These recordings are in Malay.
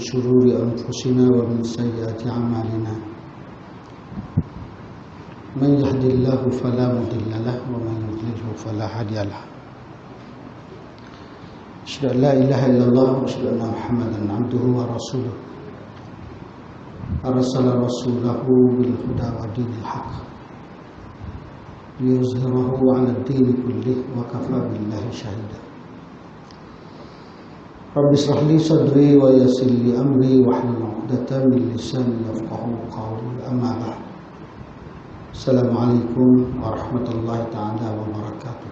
شرور أنفسنا ومن سيئات أعمالنا من يهد الله فلا مضل له ومن يضلل فلا هادي له أشهد أن لا إله إلا الله وأشهد أن محمدا عبده ورسوله أرسل رسوله بالهدى ودين الحق ليظهره على الدين كله وكفى بالله شهيدا رب اشرح لي صدري ويسر لي أمري واحلل عقدة من لساني يفقهوا قولي أما بعد Assalamualaikum warahmatullahi ta'ala wabarakatuh.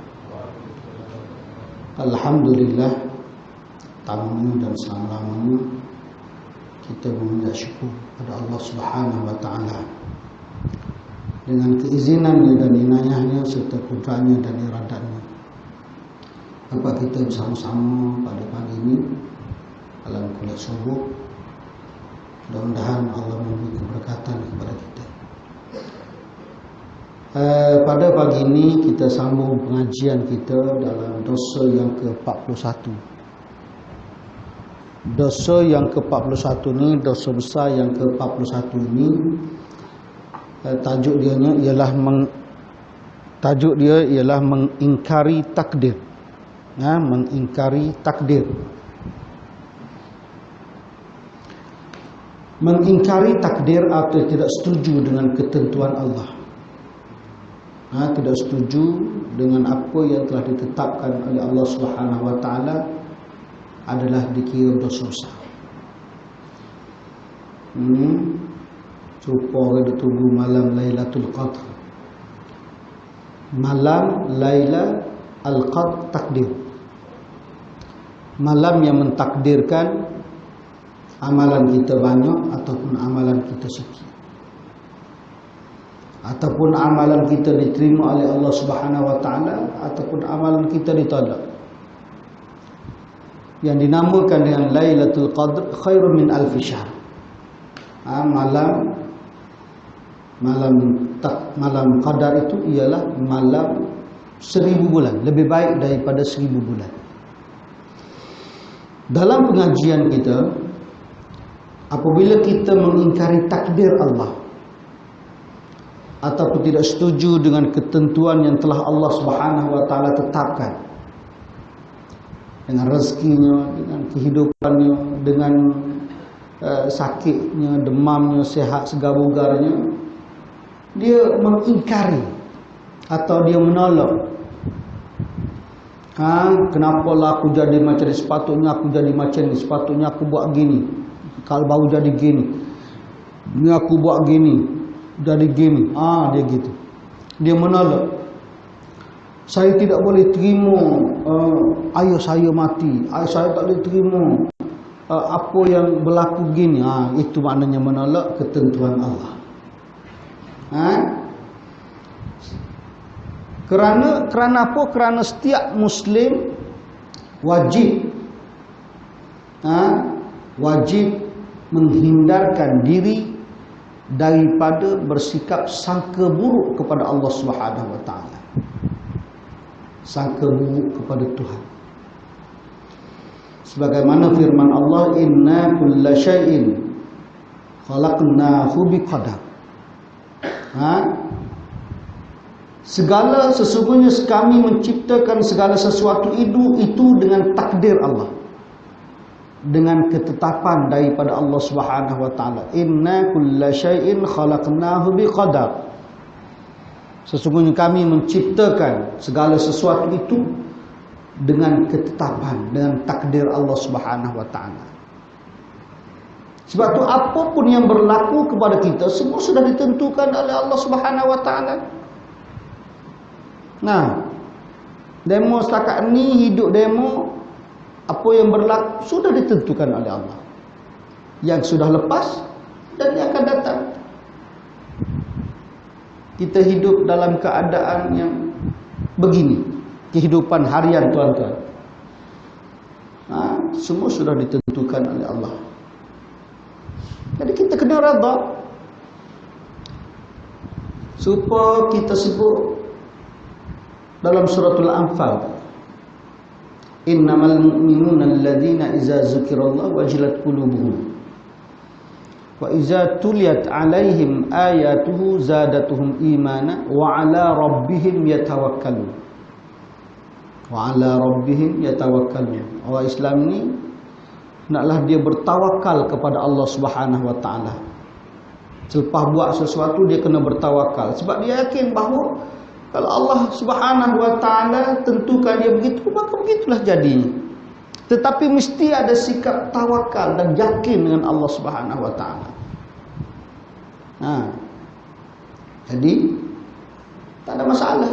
Alhamdulillah, tamunya dan selamanya kita mengucap syukur pada Allah Subhanahu wa taala dengan keizinannya dan inayahnya serta kudrahnya dan iradanya. Apa kita bersama-sama pada pagi ini dalam kuliah subuh, mudah-mudahan Allah memberi keberkatan kepada kita. Pada pagi ini kita sambung pengajian kita dalam dosa yang ke-41. Dosa yang ke-41 ini, dosa besar yang ke-41 ini, tajuk dia ialah mengingkari takdir. Mengingkari takdir. Mengingkari takdir atau tidak setuju dengan ketentuan Allah. Tidak setuju dengan apa yang telah ditetapkan oleh Allah Subhanahu wa taala adalah dikira dosa besar. Supaya ditunggu malam Lailatul Qadar. Malam Lailatul Qadar takdir. Malam yang mentakdirkan amalan kita banyak ataupun amalan kita sikit. Ataupun amalan kita diterima oleh Allah Subhanahu wa taala ataupun amalan kita ditolak. Yang dinamakan dengan Lailatul Qadar khairun min alfi syahr. Malam qadar itu ialah malam 1000 bulan, lebih baik daripada 1000 bulan. Dalam pengajian kita, apabila kita mengingkari takdir Allah ataupun tidak setuju dengan ketentuan yang telah Allah Subhanahu wa taala tetapkan, dengan rezekinya, dengan kehidupannya, dengan sakitnya, demamnya, sehat segar-bugarnya, dia mengingkari atau dia menolak. Kenapalah aku jadi macam ni, sepatutnya aku jadi macam ni, sepatutnya aku buat gini, kalau baru jadi gini, ni aku buat gini, jadi gini. Dia gitu. Dia menolak. Saya tidak boleh terima ayah saya mati. Saya tak boleh terima apa yang berlaku gini. Itu maknanya menolak ketentuan Allah. Kerana apa? Kerana setiap Muslim wajib menghindarkan diri daripada bersikap sangka buruk kepada Allah Subhanahu wa taala. Sangka buruk kepada Tuhan. Sebagaimana firman Allah, inna kulla syai'in khalaqnahu biqadar. Sesungguhnya kami menciptakan segala sesuatu itu dengan takdir Allah, dengan ketetapan daripada Allah Subhanahu wa taala. Inna kulla syai'in khalaqnahu biqadar. Sesungguhnya kami menciptakan segala sesuatu itu dengan ketetapan, dengan takdir Allah Subhanahu wa taala. Sebab tu apapun yang berlaku kepada kita semua sudah ditentukan oleh Allah Subhanahu wa taala. Demo setakat ni, hidup demo, apa yang berlaku sudah ditentukan oleh Allah. Yang sudah lepas dan yang akan datang. Kita hidup dalam keadaan yang begini. Kehidupan harian tuan-tuan. Semua sudah ditentukan oleh Allah. Jadi kita kena redha. Supaya kita sebut dalam suratul Anfal, innamal mu'minuna alladzina idza dzukirallahu wajilat qulubuhum Wa iza tuliyat alaihim ayatuhu zadatuhum imana wa ala rabbihim yatawakkalun. Wa ala rabbihim yatawakkalun. Orang Islam ni naklah dia bertawakal kepada Allah Subhanahu wa taala. Selepas buat sesuatu dia kena bertawakal sebab dia yakin bahawa kalau Allah Subhanahu wa taala tentukan dia begitu, maka begitulah jadinya. Tetapi mesti ada sikap tawakal dan yakin dengan Allah Subhanahu wa taala. Jadi tak ada masalah.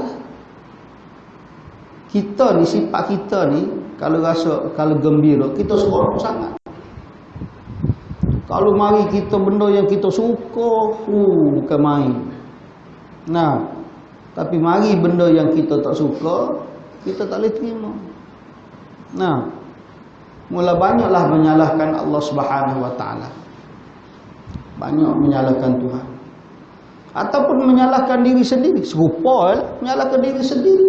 Kita ni, sifat kita ni, kalau rasa, kalau gembira, kita seronok sangat. Kalau mari kita benda yang kita suka, bukan main. Tapi mari benda yang kita tak suka, kita tak boleh terima. Mula banyaklah menyalahkan Allah Subhanahu wa taala. Banyak menyalahkan Tuhan. Ataupun menyalahkan diri sendiri. Serupa menyalahkan diri sendiri.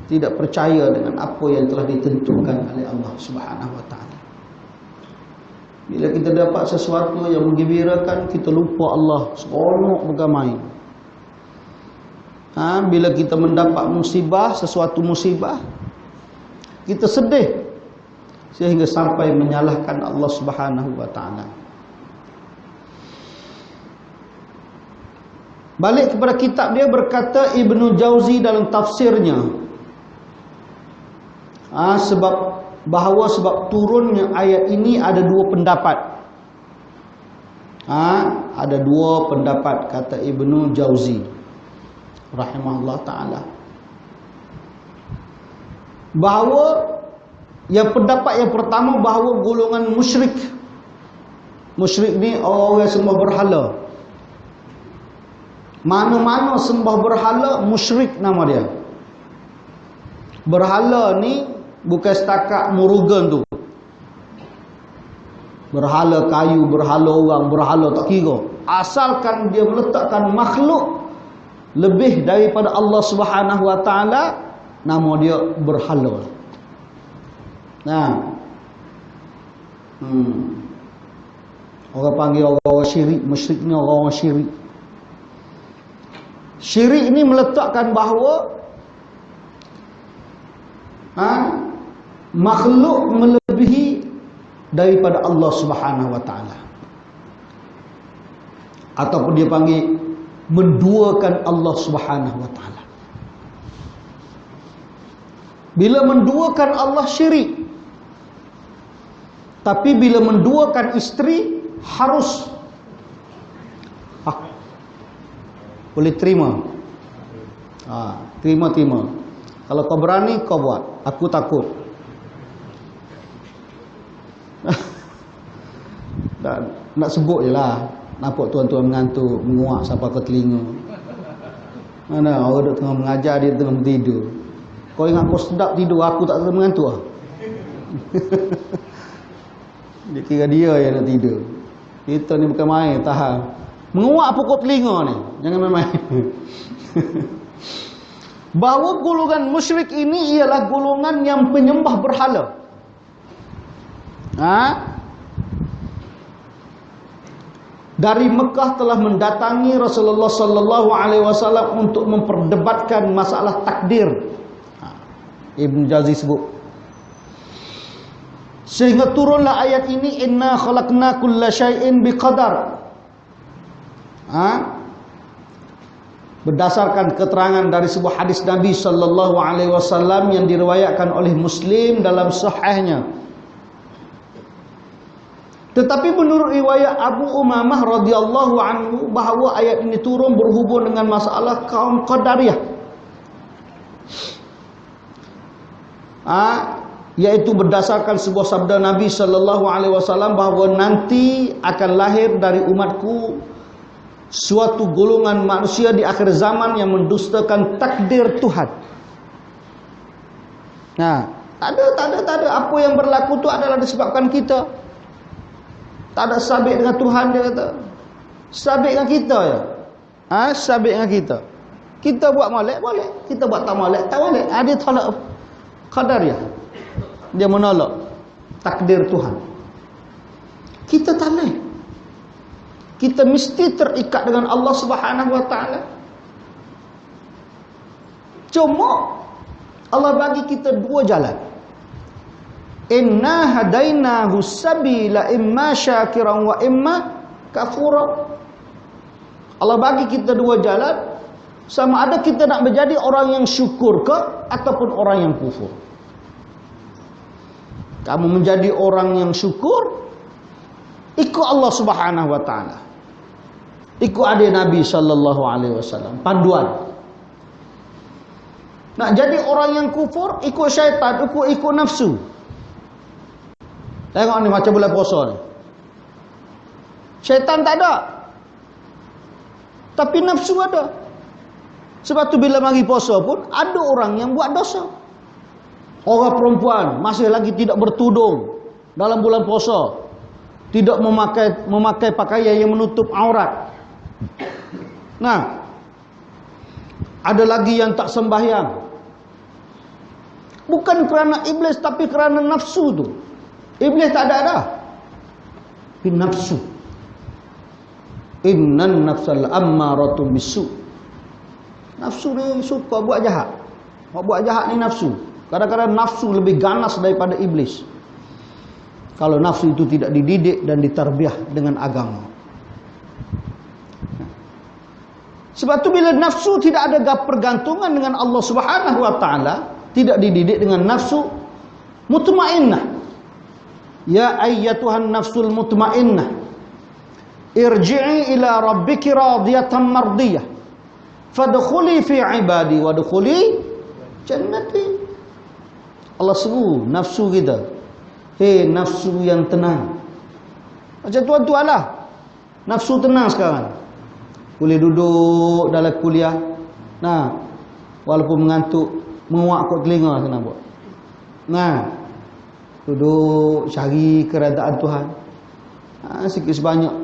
Tidak percaya dengan apa yang telah ditentukan oleh Allah Subhanahu wa taala. Bila kita dapat sesuatu yang menggembirakan, kita lupa Allah, seronok bukan main. Bila kita mendapat musibah, sesuatu musibah, kita sedih sehingga sampai menyalahkan Allah Subhanahu wa taala. Balik kepada kitab dia, berkata Ibnu Jauzi dalam tafsirnya, sebab turunnya ayat ini ada dua pendapat. Ada dua pendapat, kata Ibnu Jauzi rahimahullah taala. Bahawa yang pendapat yang pertama, bahawa golongan musyrik ni orang yang sembah berhala. Mana-mana sembah berhala, musyrik nama dia. Berhala ni bukan setakat murugan tu. Berhala kayu, berhala orang, berhala tak kira. Asalkan dia meletakkan makhluk lebih daripada Allah Subhanahu wa taala, nama dia berhala. Orang panggil orang syirik, musyrik ni orang syirik. Syirik ini meletakkan bahawa makhluk melebihi daripada Allah Subhanahu wa taala. Ataupun dia panggil menduakan Allah Subhanahu wa taala. Bila menduakan Allah syirik. Tapi bila menduakan isteri harus boleh terima. Terima. Kalau kau berani kau buat, aku takut. Nak sebut je lah. Nampak tuan-tuan mengantuk, menguak sampai ke telinga. Mana orang duduk tengah mengajar, dia tengah tidur. Kau ingat kau sedap tidur, aku tak mengantuk lah. Dia kira dia yang nak tidur. Kita ni bukan main, tahan. Menguak pokok telinga ni, jangan main-main. Bahawa golongan musyrik ini ialah golongan yang penyembah berhala. Dari Mekah telah mendatangi Rasulullah sallallahu alaihi wasallam untuk memperdebatkan masalah takdir. Ibn Jauzi sebut. Sehingga turunlah ayat ini, inna khalaqna kulla syai'in biqadar. Berdasarkan keterangan dari sebuah hadis Nabi sallallahu alaihi wasallam yang diriwayatkan oleh Muslim dalam sahihnya. Tetapi menurut riwayat Abu Umamah radhiyallahu anhu, bahawa ayat ini turun berhubung dengan masalah kaum Qadariyah. Yaitu berdasarkan sebuah sabda Nabi sallallahu alaihi wasallam bahawa nanti akan lahir dari umatku suatu golongan manusia di akhir zaman yang mendustakan takdir Tuhan. Tak ada. Apa yang berlaku itu adalah disebabkan kita. Tak ada sabit dengan Tuhan, dia kata. Sabit dengan kita ya. Sabit dengan kita. Kita buat molek, boleh. Kita buat tak molek, tak boleh. Dia tolak Qadariyah. Dia menolak takdir Tuhan. Kita tak boleh. Kita mesti terikat dengan Allah Subhanahu wa taala. Cuma Allah bagi kita dua jalan. Inna hadainahu sabila imma syakiran wa imma kafura. Allah bagi kita dua jalan, sama ada kita nak menjadi orang yang syukur ke ataupun orang yang kufur. Kamu menjadi orang yang syukur, ikut Allah Subhanahu wa taala. Ikut adik Nabi sallallahu alaihi wasallam, panduan. Nak jadi orang yang kufur, ikut syaitan, ikut nafsu. Tengok ni macam bulan puasa ni. Syaitan tak ada, tapi nafsu ada. Sebab tu bila mari puasa pun ada orang yang buat dosa. Orang perempuan masih lagi tidak bertudung dalam bulan puasa, tidak memakai pakaian yang menutup aurat. Nah, ada lagi yang tak sembahyang, bukan kerana iblis tapi kerana nafsu tu. Iblis tak ada dah, tapi nafsu. Innan nafsal ammaratun bisu. Nafsu ni suka buat jahat. Buat jahat ni nafsu. Kadang-kadang nafsu lebih ganas daripada iblis, kalau nafsu itu tidak dididik dan ditarbiah dengan agama. Sebab tu bila nafsu tidak ada pergantungan dengan Allah Subhanahu wa taala, tidak dididik dengan nafsu mutmainnah. Ya ayyatuhan nafsul mutmainnah, irji'i ila rabbiki radiyatan mardiyah, fadkhuli fi ibadi wadkhuli jannati. Allah seru nafsu kita, hei nafsu yang tenang. Macam tuan-tuan lah, nafsu tenang sekarang, boleh duduk dalam kuliah, nah, walaupun mengantuk, menguak kot telinga senang buat. Nah, duduk cari keredaan Tuhan, sikit sebanyak.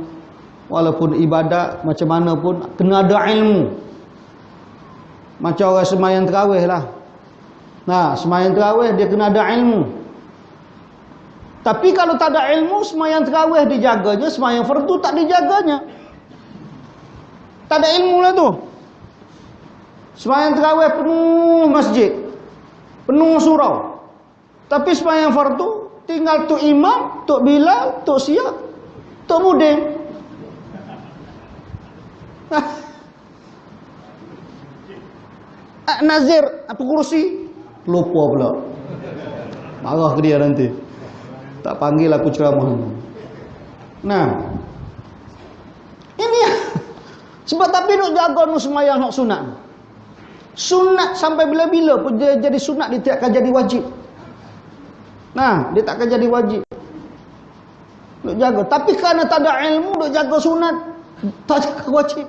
Walaupun ibadat macam mana pun kena ada ilmu. Macam orang sembahyang tarawih lah. Nah, sembahyang tarawih dia kena ada ilmu. Tapi kalau tak ada ilmu, sembahyang tarawih dijaganya, sembahyang fardu tak dijaganya. Tak ada ilmu lah tu. Sembahyang tarawih penuh masjid, penuh surau. Tapi sembahyang fardu tinggal tok imam, tok bilal, tok siap, tok mudin. Nazir apa kursi lupa pula, marah ke dia nanti, tak panggil aku ceramah. Nah, ini sebab tapi nak jaga nu sembahyang hak sunat. Sunat sampai bila-bila pun dia jadi sunat, dia tak akan jadi wajib. Nah, dia tak akan jadi wajib. Nak jaga, tapi kerana tak ada ilmu nak jaga sunat, tak jaga wajib.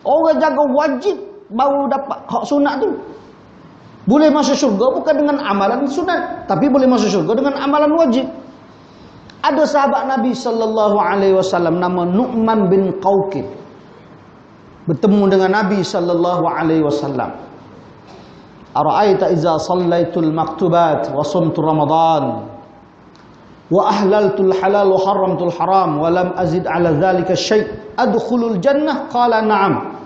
Orang jaga wajib baru dapat hak sunat tu. Boleh masuk syurga bukan dengan amalan sunat, tapi boleh masuk syurga dengan amalan wajib. Ada sahabat Nabi sallallahu alaihi wasallam nama Nu'man bin Qawqid, bertemu dengan Nabi sallallahu alaihi wasallam. Ara'aita iza sallaitul maktubat wa sumtu ramadan wa ahlaltul halal wa haramtul haram wa lam azid ala dhalika syai' adkhulul jannah? Qala na'am.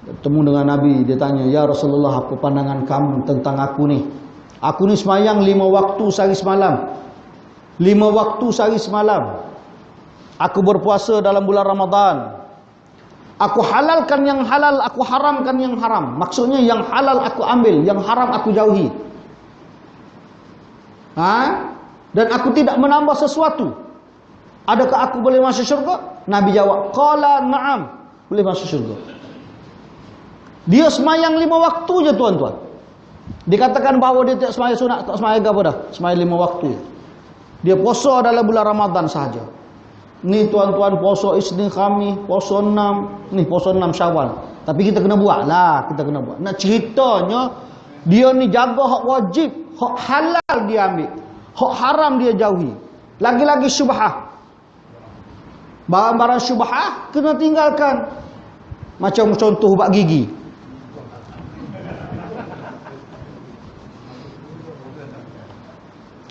Bertemu dengan Nabi, dia tanya, ya Rasulullah, apa pandangan kamu tentang aku ni? Aku ni semayang 5 waktu sehari semalam. 5 waktu sehari semalam. Aku berpuasa dalam bulan Ramadan. Aku halalkan yang halal, aku haramkan yang haram. Maksudnya yang halal aku ambil, yang haram aku jauhi. Dan aku tidak menambah sesuatu. Adakah aku boleh masuk syurga? Nabi jawab, qala na'am, boleh masuk syurga. Dia semayang 5 waktu je tuan-tuan. Dikatakan bahawa dia tak semayang sunat, tak semayang apa dah, semayang 5 waktu. Dia puasa dalam bulan Ramadan sahaja. Ni tuan-tuan puasa Isnin Khamis, puasa 6, ni puasa 6 Syawal. Tapi kita kena buat lah, kita kena buat. Nak ceritanya, dia ni jaga hak wajib, hak halal dia ambil, hak haram dia jauhi. Lagi-lagi syubhah. Barang-barang syubhah kena tinggalkan. Macam contoh ubat gigi.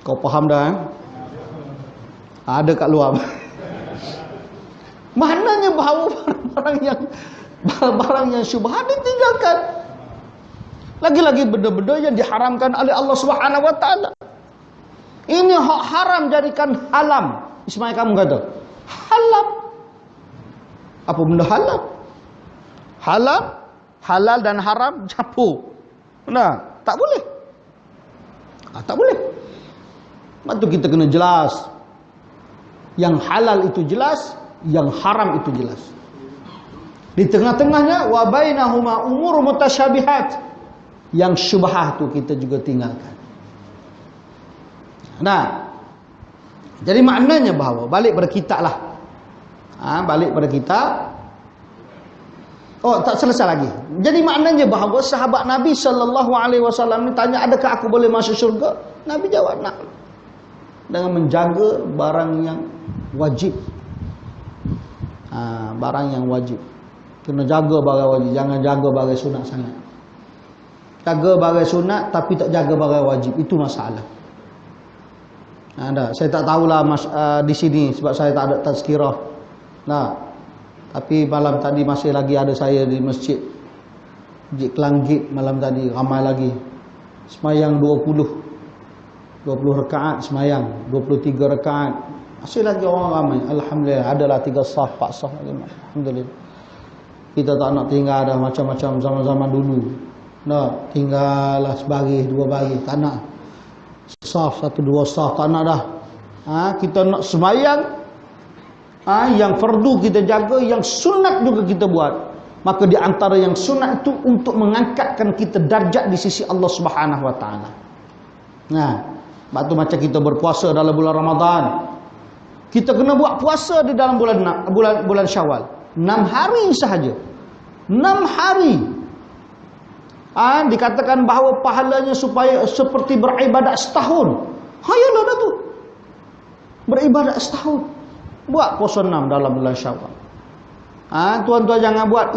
Kau faham dah? Ada kat luar. Maknanya bahawa barang yang syubhat ditinggalkan. Lagi-lagi benda-benda yang diharamkan oleh Allah Subhanahu wa taala. Ini hak haram jadikan halam. Ismail kamu kata, halam. Apa benda halal? Halal, halal dan haram campur. Nah, tak boleh. Tak boleh. Lepas tu kita kena jelas. Yang halal itu jelas, yang haram itu jelas. Di tengah-tengahnya wa bainahuma umur mutasyabihat. Yang syubhah tu kita juga tinggalkan. Nah, jadi maknanya bahawa balik pada kitab lah. Balik pada kitab. Oh, tak selesai lagi. Jadi maknanya bahawa sahabat Nabi SAW ni tanya, adakah aku boleh masuk syurga? Nabi jawab, nak. Dengan menjaga barang yang wajib. Barang yang wajib. Kena jaga barang wajib. Jangan jaga barang sunat sangat. Jaga barang sunat tapi tak jaga barang wajib. Itu masalah. Saya tak tahulah di sini sebab saya tak ada tazkirah. Tapi malam tadi masih lagi ada saya di masjid Kelanggit malam tadi, ramai lagi. Semayang 20 rakaat semayang, 23 rakaat. Masih lagi orang ramai. Alhamdulillah, adalah 3 saf, 4 saf lagi. Alhamdulillah. Kita tak nak tinggal dah macam-macam zaman-zaman dulu. Tinggallah sebagi, 2 bagi, tak nak. Saf, 1-2 saf, tak nak dah. Kita nak semayang. Yang fardu kita jaga, yang sunat juga kita buat. Maka di antara yang sunat itu untuk mengangkatkan kita darjat di sisi Allah Subhanahu wa taala. Sebab tu macam kita berpuasa dalam bulan Ramadan. Kita kena buat puasa di dalam bulan Syawal. 6 hari sahaja. 6 hari. Dikatakan bahawa pahalanya supaya seperti beribadat setahun. Hayalah dah tu. Beribadat setahun. Buat puasa 6 dalam bulan Syawal. Tuan-tuan jangan buat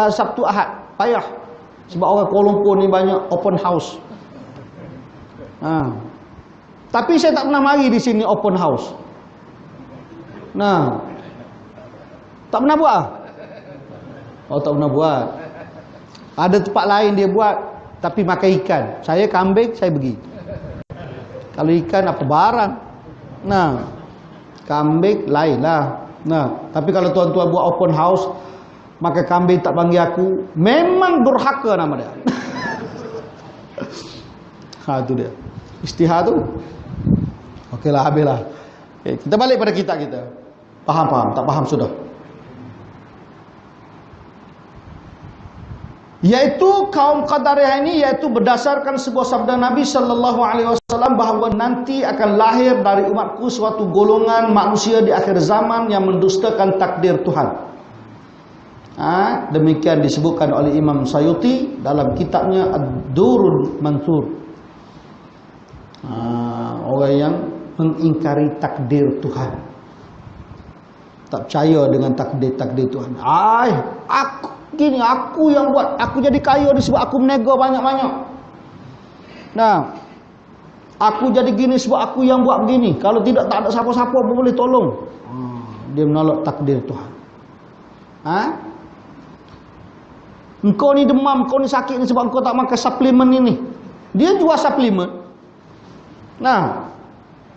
Sabtu Ahad. Payah. Sebab orang Kuala Lumpur ni banyak open house. Tapi saya tak pernah mari di sini open house. Tak pernah buat. Tak pernah buat. Ada tempat lain dia buat, tapi makan ikan. Saya kambing, saya pergi. Kalau ikan apa barang. Kambing lain lah. Tapi kalau tuan-tuan buat open house, maka kambing tak panggil aku, memang durhaka nama dia. Itu dia. Istihad tu. Okeylah, habislah. Kita balik pada kitab kita. Faham? Tak faham sudah. Yaitu kaum Qadariyah ini, yaitu berdasarkan sebuah sabda Nabi sallallahu alaihi wasallam bahawa nanti akan lahir dari umatku suatu golongan manusia di akhir zaman yang mendustakan takdir Tuhan. Demikian disebutkan oleh Imam Sayuti dalam kitabnya Ad-Durrul Mansur. Orang yang mengingkari takdir Tuhan, tak percaya dengan takdir Tuhan. Aku yang buat, aku jadi kaya sebab aku menega banyak-banyak. Aku jadi gini sebab aku yang buat begini. Kalau tidak, tak ada siapa-siapa pun boleh tolong. Dia menolak takdir Tuhan. Engkau ni demam, engkau ni sakit ni sebab engkau tak makan suplemen ini. Dia jual suplemen.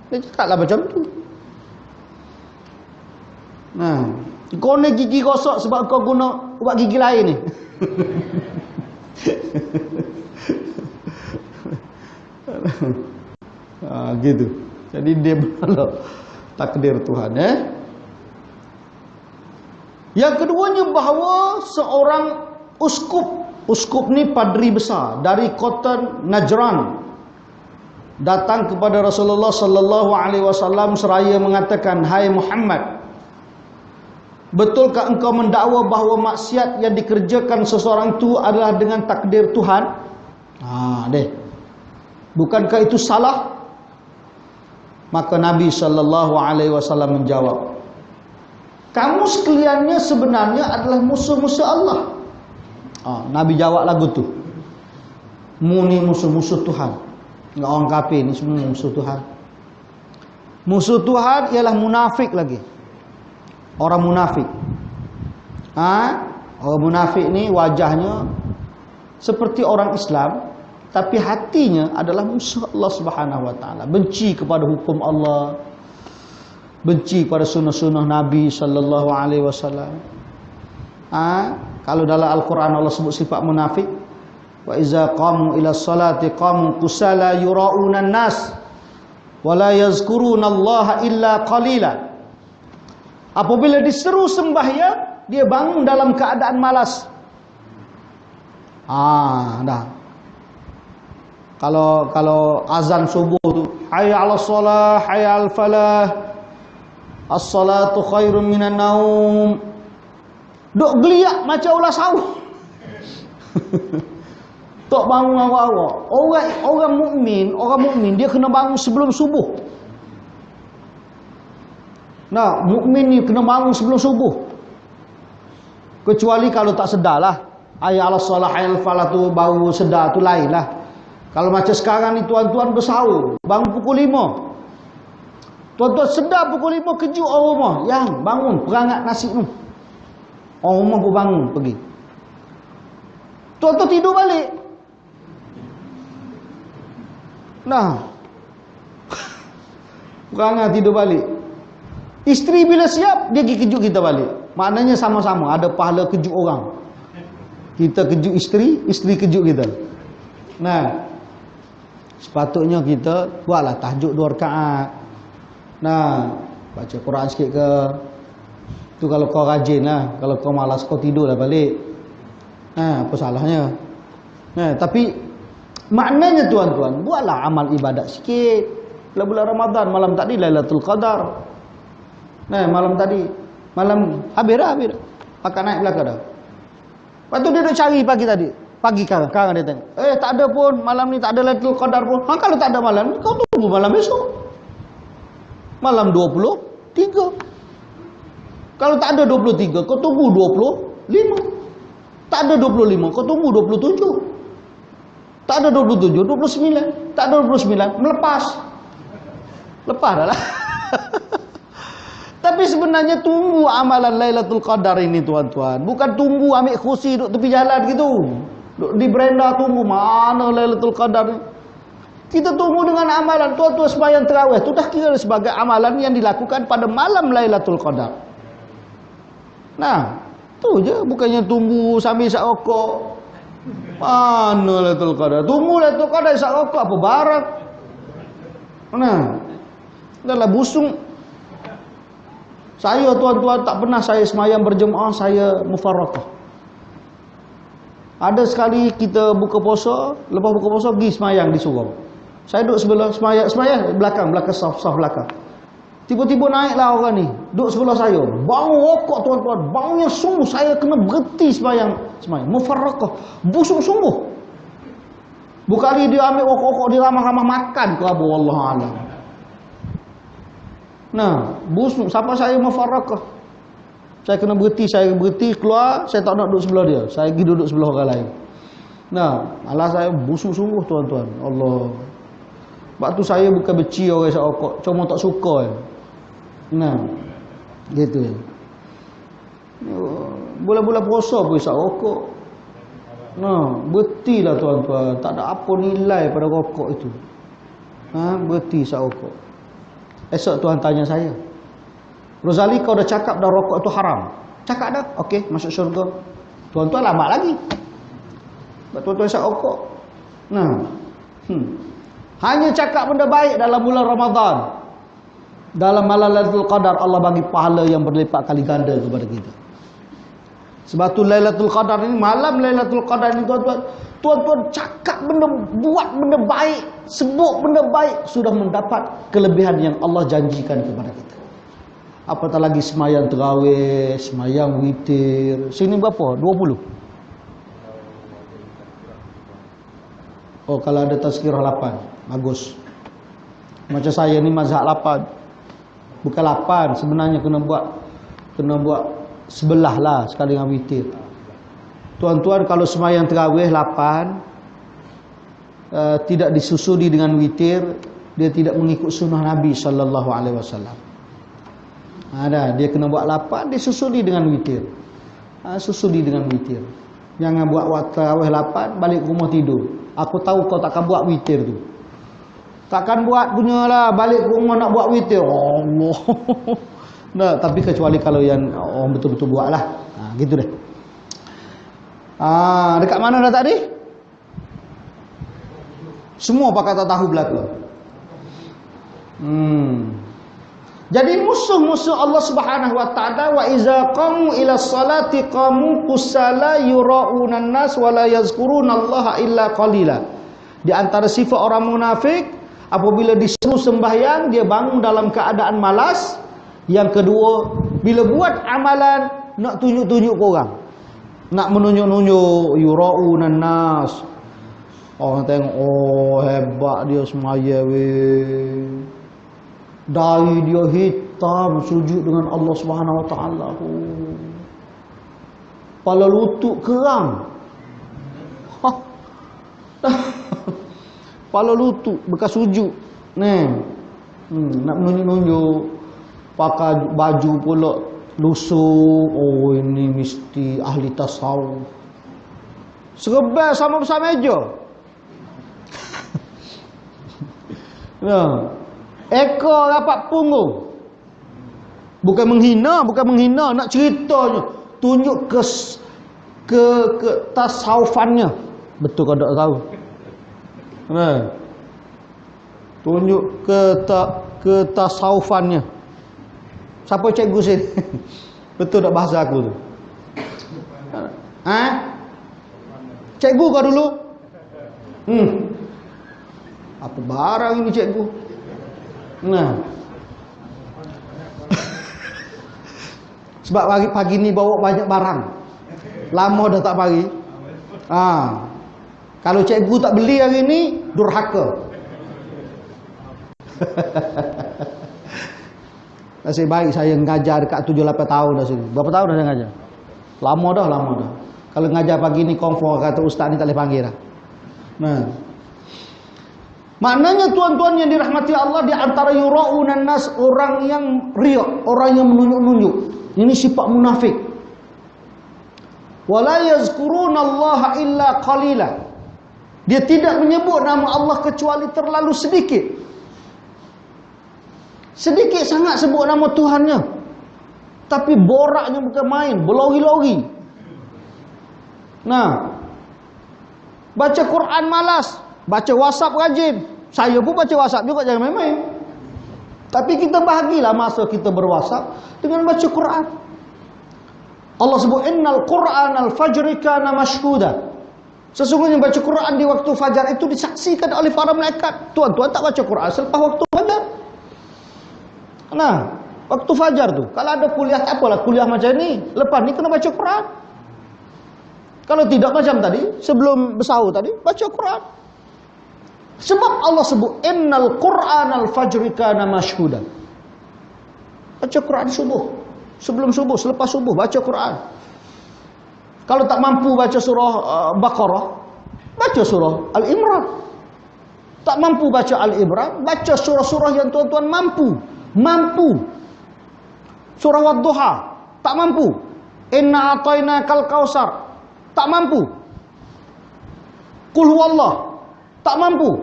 Dia cakaplah macam tu. Kau ni gigi rosak sebab kau guna ubat gigi lain ni. Gitu. Jadi dia menolak takdir Tuhan. Yang keduanya bahawa seorang uskup ni padri besar dari kota Najran datang kepada Rasulullah sallallahu alaihi wasallam seraya mengatakan, "Hai Muhammad, betulkah engkau mendakwa bahawa maksiat yang dikerjakan seseorang itu adalah dengan takdir Tuhan?" Bukankah itu salah? Maka Nabi sallallahu alaihi wasallam menjawab, "Kamu sekaliannya sebenarnya adalah musuh-musuh Allah." Nabi jawab lagu tu. Mu ni musuh-musuh Tuhan. Orang kafir ni semua musuh Tuhan. Musuh Tuhan ialah munafik lagi. Orang munafik. Orang munafik ni wajahnya seperti orang Islam, tapi hatinya adalah musuh Allah Subhanahu wa taala. Benci kepada hukum Allah, benci kepada sunnah-sunnah Nabi sallallahu alaihi wasallam. Kalau dalam Al-Quran Allah sebut sifat munafik, wa iza qamu ila salati qamu kusala yura'una nas wa la yazkuruna Allah illa qalila. Apabila diseru sembahyang, dia bangun dalam keadaan malas. Dah. Kalau azan subuh tu, hayya 'alas shalah, hayya 'al falah, as-salatu khairun minan naum. Duk geliat macam ulas sawah. Tok bangun awal-awal. Orang mukmin dia kena bangun sebelum subuh. Nah, mukmin ni kena bangun sebelum subuh. Kecuali kalau tak sedarlah. Hayya 'alas shalah, hayya 'al falah tu baru sedar tu lain lah. Kalau macam sekarang ni tuan-tuan bersahur, bangun pukul 5. Tuan-tuan sedar pukul 5 kejut orang rumah. Yang bangun perangat nasi tu. Orang rumah pun bangun pergi. Tuan-tuan tidur balik. Nah. Perangat tidur balik. Isteri bila siap, dia pergi kejut kita balik. Maknanya sama-sama ada pahala kejut orang. Kita kejut isteri, isteri kejut kita. Nah. Sepatutnya kita buatlah tahajud 2 rakaat. Nah, baca Quran sikit ke. Tu kalau kau rajin lah. Kalau kau malas, kau tidur lah balik. Apa salahnya? Tapi maknanya tuan-tuan, buatlah amal ibadat sikit. Bulan Ramadan, malam tadi Lailatul Qadar. Malam tadi, malam habis dah. Pakai naik belakang dah. Lepas tu dia duk cari pagi tadi. Pagi sekarang dia tengok. Tak ada pun, malam ni tak ada Lailatul Qadar pun. Kalau tak ada malam ni, kau tunggu malam besok. Malam 23. Kalau tak ada 23, kau tunggu 25. Tak ada 25, kau tunggu 27. Tak ada 27, 29. Tak ada 29, melepas. Lepas dah lah. Tapi sebenarnya tunggu amalan Lailatul Qadar ini tuan-tuan. Bukan tunggu ambil kursi duduk tepi jalan gitu. Duduk di beranda tunggu mana Lailatul Qadar ni. Kita tunggu dengan amalan. Tuan-tuan sembahyang tarawih tu dah kira sebagai amalan yang dilakukan pada malam Lailatul Qadar. Nah, tu je. Bukannya tunggu sambil isap rokok. Mana Lailatul Qadar? Tunggu Lailatul Qadar isap rokok apa barang. Nah, adalah busung. Saya tuan-tuan tak pernah saya sembahyang berjemaah, saya mufarraqah. Ada sekali kita buka puasa, lepas buka puasa pergi sembahyang di surau. Saya duduk sebelah sembahyang belakang saf belakang. Tiba-tiba naiklah orang ni, duduk sebelah saya. Bau rokok tuan-tuan, baunya sungguh saya kena berhenti sembahyang. Mufarraqah, busuk sungguh. Bukan dia ambil rokok dia ramah-ramah makan ke apa, wallahu alam. Nah, busuk sampai saya mufarraqah. Saya kena berhenti, keluar, saya tak nak duduk sebelah dia. Saya pergi duduk sebelah orang lain. Nah, alas saya busuk sungguh tuan-tuan. Allah. Sebab tu saya bukan benci orang isap rokok, cuma tak suka. Nah, gitu. Bulan-bulan puasa pun isap rokok. Nah, berhentilah tuan-tuan. Tak ada apa nilai pada rokok itu. Berhenti isap rokok. Esok Tuhan tanya saya, Rozali, kau dah cakap dah rokok itu haram. Cakap dah, okey, masuk syurga. Tuan-tuan lama lagi. Tuan-tuan isap rokok. Nah, hanya cakap benda baik dalam bulan Ramadan. Dalam malam Lailatul Qadar, Allah bagi pahala yang berlipat kali ganda kepada kita. Sebab tu Lailatul Qadar ini, malam Lailatul Qadar ini tuan-tuan, tuan-tuan cakap benda, buat benda baik, sebut benda baik, sudah mendapat kelebihan yang Allah janjikan kepada kita. Apatah lagi semayang tarawih, semayang witir. Sini berapa? 20? Oh, kalau ada tazkirah 8, bagus. Macam saya ni mazhab 8. Bukan 8, sebenarnya kena buat sebelah lah sekali dengan witir. Tuan-tuan kalau semayang tarawih 8 tidak disusuli dengan witir, dia tidak mengikut sunnah Nabi sallallahu alaihi wasallam. Ada, dia kena buat 8, dia susuli dengan witir. Susuli dengan witir. Jangan buat tarawih 8 balik rumah tidur. Aku tahu kau takkan buat witir tu. Takkan buat punyalah balik rumah nak buat witir. Allah. Nah, tapi kecuali kalau yang orang betul-betul buatlah. Gitu deh. Dekat mana dah tadi? Semua pakai tak tahu belaka. Jadi musuh-musuh Allah Subhanahu wa taala, wa iza qamu ila salati qamu kusala yura'una an-nas wa la yazkurunallaha illa qalila. Di antara sifat orang munafik, apabila disuruh sembahyang dia bangun dalam keadaan malas. Yang kedua, bila buat amalan nak tunjuk-tunjuk ke orang. Nak menunjuk-nunjuk, yura'una an-nas. Orang tengok, oh hebat dia semaya weh. Dari dia hitam sujud dengan Allah Subhanahu wa taala. Kepala lutut keram. Kepala lutut bekas sujud. Nak menunjuk-nunjuk, pakai baju pula lusuh. Oh ini mesti ahli tasawuf. Serebel sama besar meja. Ekor rapat punggung. Bukan menghina, nak ceritanya. Tunjuk ke tasawufannya. Betul kau tak tahu. Tunjuk ke tasawufannya. Siapa cikgu sini? Betul tak bahasa aku tu? Cikgu kau dulu? Apa barang ini cikgu? Sebab pagi ni bawa banyak barang. Lama dah tak pagi. Kalau cikgu tak beli hari ni, durhaka. Nasib baik saya ngajar dekat 7-8 tahun dah sini. Berapa tahun dah saya ngajar? Lama dah. Kalau ngajar pagi ni confirm kata ustaz ni tak boleh panggil dah. Maknanya tuan-tuan yang dirahmati Allah, di antara yura'unan nas, orang yang riak, orang yang menunjuk-nunjuk. Ini sifat munafik. Wala yazkurunallaha illa qalila. Dia tidak menyebut nama Allah kecuali terlalu sedikit. Sedikit sangat sebut nama Tuhannya. Tapi boraknya bukan main, berlori-lori. Baca Quran malas, baca WhatsApp rajin. Saya pun baca WhatsApp juga, jangan main-main. Tapi kita bahagilah masa kita berWhatsApp dengan baca Quran. Allah sebut innal Qur'anal fajri kana mashhuda. Sesungguhnya baca Quran di waktu fajar itu disaksikan oleh para malaikat. Tuan-tuan tak baca Quran selepas waktu fajar. Waktu fajar tu, kalau ada kuliah tak apalah, kuliah macam ni, lepas ni kena baca Quran. Kalau tidak macam tadi, sebelum bersahur tadi, baca Quran. Sebab Allah sebut innal Qur'anal fajri kana mashhuda. Baca Quran subuh. Sebelum subuh, selepas subuh baca Quran. Kalau tak mampu baca surah Baqarah, baca surah Al-Imran. Tak mampu baca Al-Imran, baca surah-surah yang tuan-tuan mampu. Surah Wad-Duha, tak mampu. Inna atainakal kausar, tak mampu. Qul huwallah, tak mampu.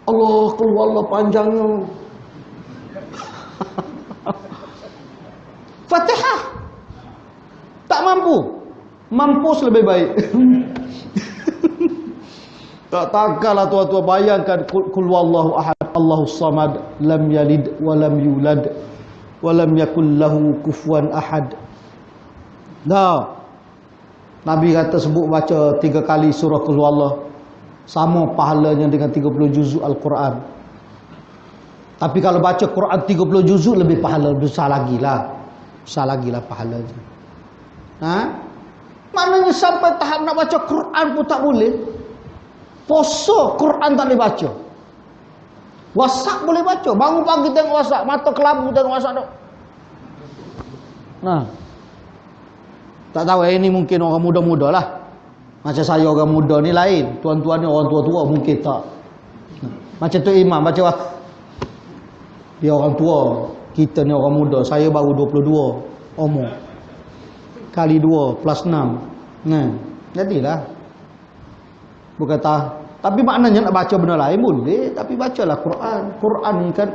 Allah, qul huwallah panjangnya. Fatihah, tak mampu. Mampus lebih baik. Takkanlah tuan-tuan bayangkan qul huwallahu ahad, Allahus samad, lam yalid wa lam yulad wa lam yakul lahu kufuwan ahad. Nabi kata sebut baca 3 kali surah qul huwallah sama pahalanya dengan 30 juzuk Al-Quran. Tapi kalau baca Quran 30 juzuk lebih pahala, besar lagi lah pahalanya. Maknanya sampai tahap nak baca Quran pun tak boleh. Poso Quran tak boleh baca. WhatsApp boleh baca. Bangun pagi tengok WhatsApp, mata kelabu tengok WhatsApp tu. Tak tahu ini mungkin orang muda-muda lah. Macam saya orang muda ni lain. Tuan-tuan ni orang tua-tua mungkin tak. Macam tu imam baca wah. Dia orang tua, kita ni orang muda. Saya baru 22 umur. Kali 2 plus 6. Nah, jadilah. Bukan tapi maknanya nak baca benda lain boleh, tapi bacalah Quran. Quran ni kan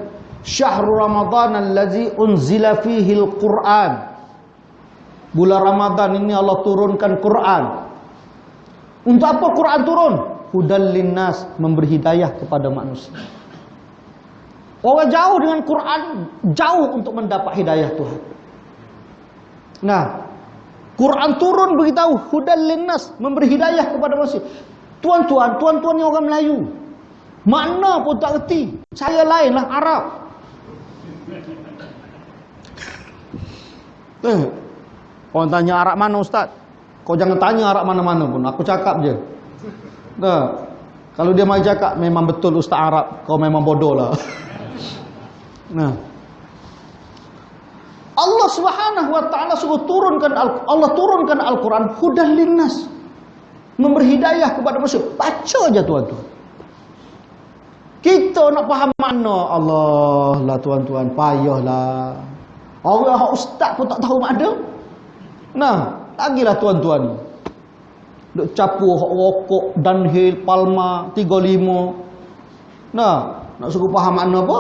syahrul Ramadan allazi unzila fihi al-Quran. Bulan Ramadan ini Allah turunkan Quran. Untuk apa Quran turun? Hudal linnas, memberi hidayah kepada manusia. Orang jauh dengan Quran, jauh untuk mendapat hidayah Tuhan. Nah, Quran turun beritahu hudal linnas, memberi hidayah kepada manusia. Tuan-tuan ni orang Melayu. Makna pun tak erti. Saya lainlah Arab. Orang tanya Arab mana ustaz? Kau jangan tanya Arab mana-mana pun. Aku cakap je. Kalau dia mai cakap memang betul ustaz Arab, kau memang bodoh lah. Nah, Allah Subhanahu wa taala suruh turunkan Allah turunkan Al-Quran hudan linnas, memberi hidayah kepada manusia. Baca aja tuan-tuan. Kita nak faham makna Allah lah tuan-tuan, payahlah. Orang ustaz pun tak tahu makna. Nah, lagilah tuan-tuan. Duk capur hak rokok, Dunhill, Palma 35. Nah, nak suruh faham makna apa?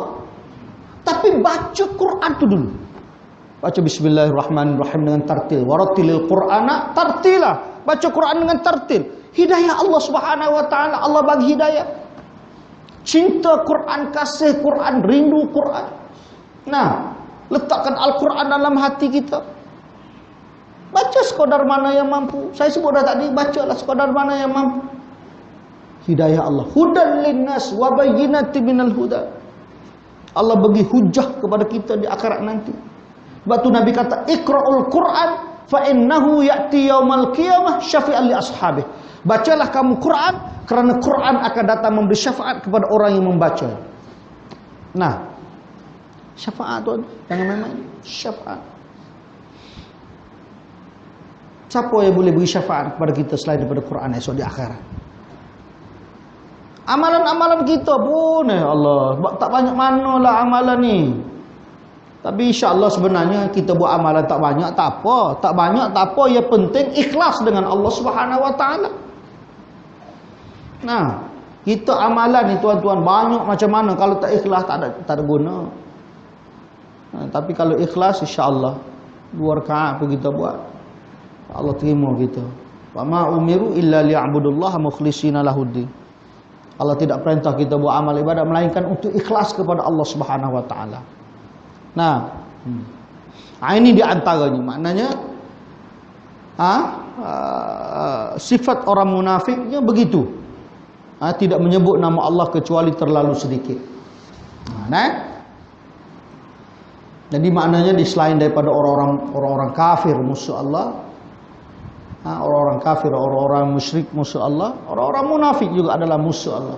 Tapi baca Quran tu dulu. Baca bismillahirrahmanirrahim dengan tartil. Warattilil Qur'ana tartila. Baca Quran dengan tartil. Hidayah Allah Subhanahu wa taala, Allah bagi hidayah. Cinta Quran, kasih Quran, rindu Quran. Nah, letakkan Al-Quran dalam hati kita. Baca sekadar mana yang mampu. Saya sebut dah tadi, bacalah sekadar mana yang mampu. Hidayah Allah. Hudan linnas wa bayyinatin minal huda. Allah bagi hujah kepada kita di akhirat nanti. Sebab tu Nabi kata, Iqra'ul Quran fa innahu ya'ti yaumal qiyamah syafi'an li ashabih. Bacalah kamu Quran, kerana Quran akan datang memberi syafaat kepada orang yang membaca. Nah, syafaat tu jangan main-main. Syafaat. Siapa yang boleh beri syafaat kepada kita selain daripada Quran esok di akhirat? Amalan-amalan kita pun Allah, tak banyak manalah amalan ni. Tapi insya-Allah sebenarnya kita buat amalan tak banyak tak apa, tak banyak tak apa, yang penting ikhlas dengan Allah Subhanahu wa taala. Nah, kita amalan ni tuan-tuan banyak macam mana, kalau tak ikhlas tak ada guna. Nah, tapi kalau ikhlas insya-Allah 2 rakaat pun kita buat, Allah terima kita. Wa ma umiru illa liya'budullaha mukhlishina lahuddin. Allah tidak perintah kita buat amal ibadat melainkan untuk ikhlas kepada Allah Subhanahu wa taala. Nah, ini di antaranya, maknanya sifat orang munafiknya begitu. Tidak menyebut nama Allah kecuali terlalu sedikit. Jadi maknanya selain daripada orang-orang kafir musuh Allah, orang-orang kafir, orang-orang musyrik musuh Allah, orang-orang munafik juga adalah musuh Allah.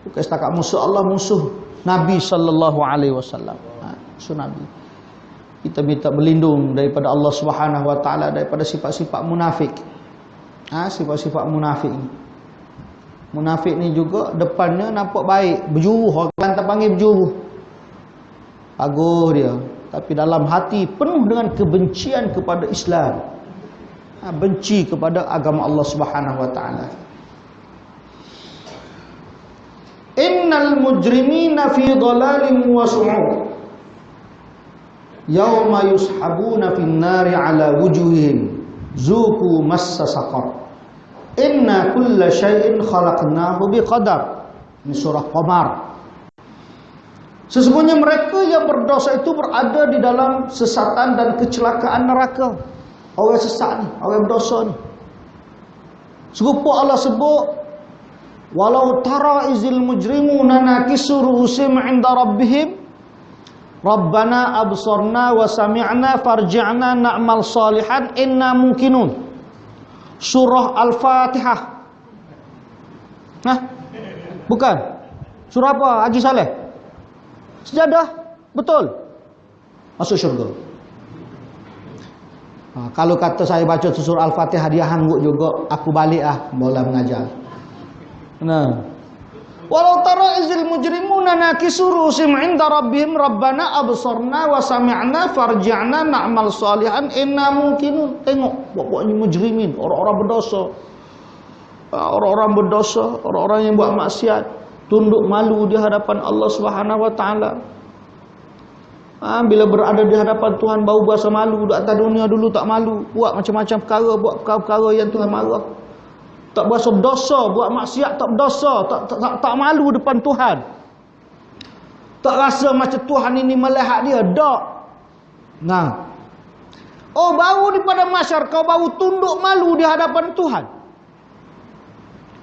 Bukan setakat musuh Allah, musuh Nabi sallallahu alaihi wasallam. Musuh Nabi. Kita minta berlindung daripada Allah Subhanahu wa taala daripada sifat-sifat munafik. Sifat-sifat munafik ni. Munafik ni juga depannya nampak baik, berjuruh, orang tak panggil berjuruh. Bagus dia, tapi dalam hati penuh dengan kebencian kepada Islam. Benci kepada agama Allah Subhanahu wa taala. Innal mujrimina fi dhalalin wa su'ur. Yauma yushabuna fin nari ala wujuhihim zuqu massa saqar. Inna kulla syai'in khalaqnahu biqadar. Ini surah Qamar. Sesungguhnya mereka yang berdosa itu berada di dalam sesatan dan kecelakaan neraka. Orang sesat ni, orang berdosa ni. Serupa Allah sebut, walau tara izil mujrimuna nakisu ru'usim 'inda rabbihim Rabbana absarna wa sami'na farji'na na'mal salihan inna mungkinun. Surah Al-Fatihah. Bukan. Surah apa? Haji Saleh. Sejadah, betul. Masuk syurga. Kalau kata saya baca surah Al-Fatihah dia hanggut juga, aku balik bola mengajar. Nah. Walau tara izil mujrimuna nakisu rusim 'inda rabbihim rabbana absarna wa sami'na farji'na na'mal salihan inna mungkinun. Tengok pokoknya mujrimin, orang-orang berdosa. Orang-orang berdosa, orang-orang yang buat maksiat, tunduk malu di hadapan Allah Subhanahu wa taala. Bila berada di hadapan Tuhan baru berasa malu. Di atas dunia dulu tak malu, buat macam-macam perkara, buat perkara yang Tuhan marah. Tak berasa dosa, buat maksiat tak berdosa, tak malu depan Tuhan. Tak rasa macam Tuhan ini melihat dia, tak. Nah. Oh, baru di pada mahsyar kau baru tunduk malu di hadapan Tuhan.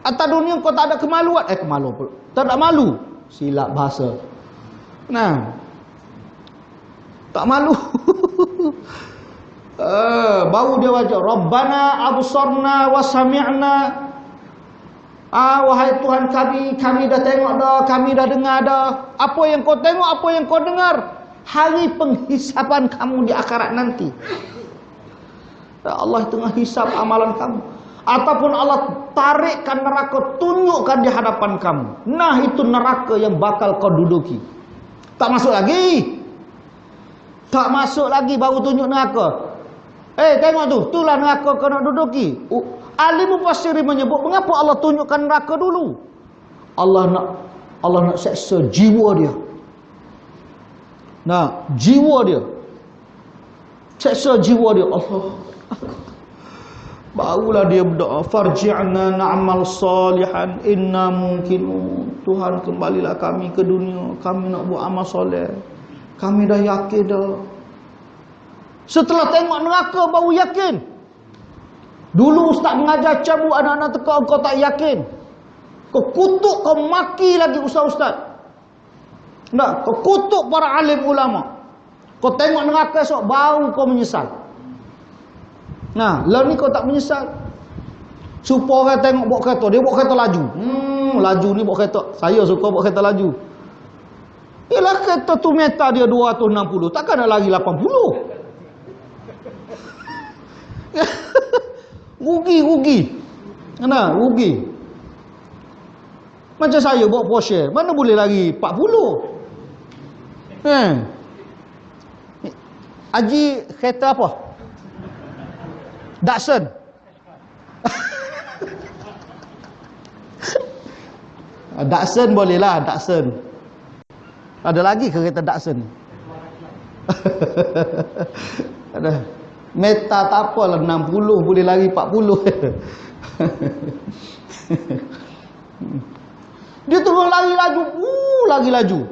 Atas dunia kau tak ada kemaluan. Kemaluan. Tak ada malu. Silap bahasa. Nah. Tak malu. Baru dia baca Rabbana absarna wa sami'na. Wahai Tuhan kami dah tengok dah, kami dah dengar dah. Apa yang kau tengok, apa yang kau dengar, hari penghisapan kamu di akhirat nanti. Allah tengah hisap amalan kamu. Ataupun Allah tarikkan neraka, tunjukkan di hadapan kamu. Nah, itu neraka yang bakal kau duduki. Tak masuk lagi. Tak masuk lagi baru tunjuk neraka. Tengok tu, itulah neraka kau nak duduki. Ahli mufassir menyebut mengapa Allah tunjukkan neraka dulu? Allah nak seksa jiwa dia. Nah, jiwa dia. Seksa jiwa dia. Allah. Barulah dia berdoa, farji'na na'mal salihan inna mungkinun. Tuhan, kembalilah kami ke dunia, kami nak buat amal soleh. Kami dah yakin dah. Setelah tengok neraka baru yakin. Dulu ustaz mengajar cabut anak-anak teka, kau tak yakin. Kau kutuk, kau maki lagi ustaz-ustaz. Tak, kau kutuk para alim ulama. Kau tengok neraka esok baru kau menyesal. Nah, lah ni kau tak menyesal. Supaya orang tengok bawa kereta, dia bawa kereta laju. Laju ni bawa kereta. Saya suka bawa kereta laju. Ialah kereta tu meter dia 260, takkan nak lari 80. Rugi. Mana? Rugi. Macam saya bawa Porsche, mana boleh lari 40? Haji kereta apa? Datsun. Datsun boleh lah, Datsun. Ada lagi kereta Datsun? Ada. Meta tak apalah, 60 boleh lari 40. Dia terus lari laju. Lari laju.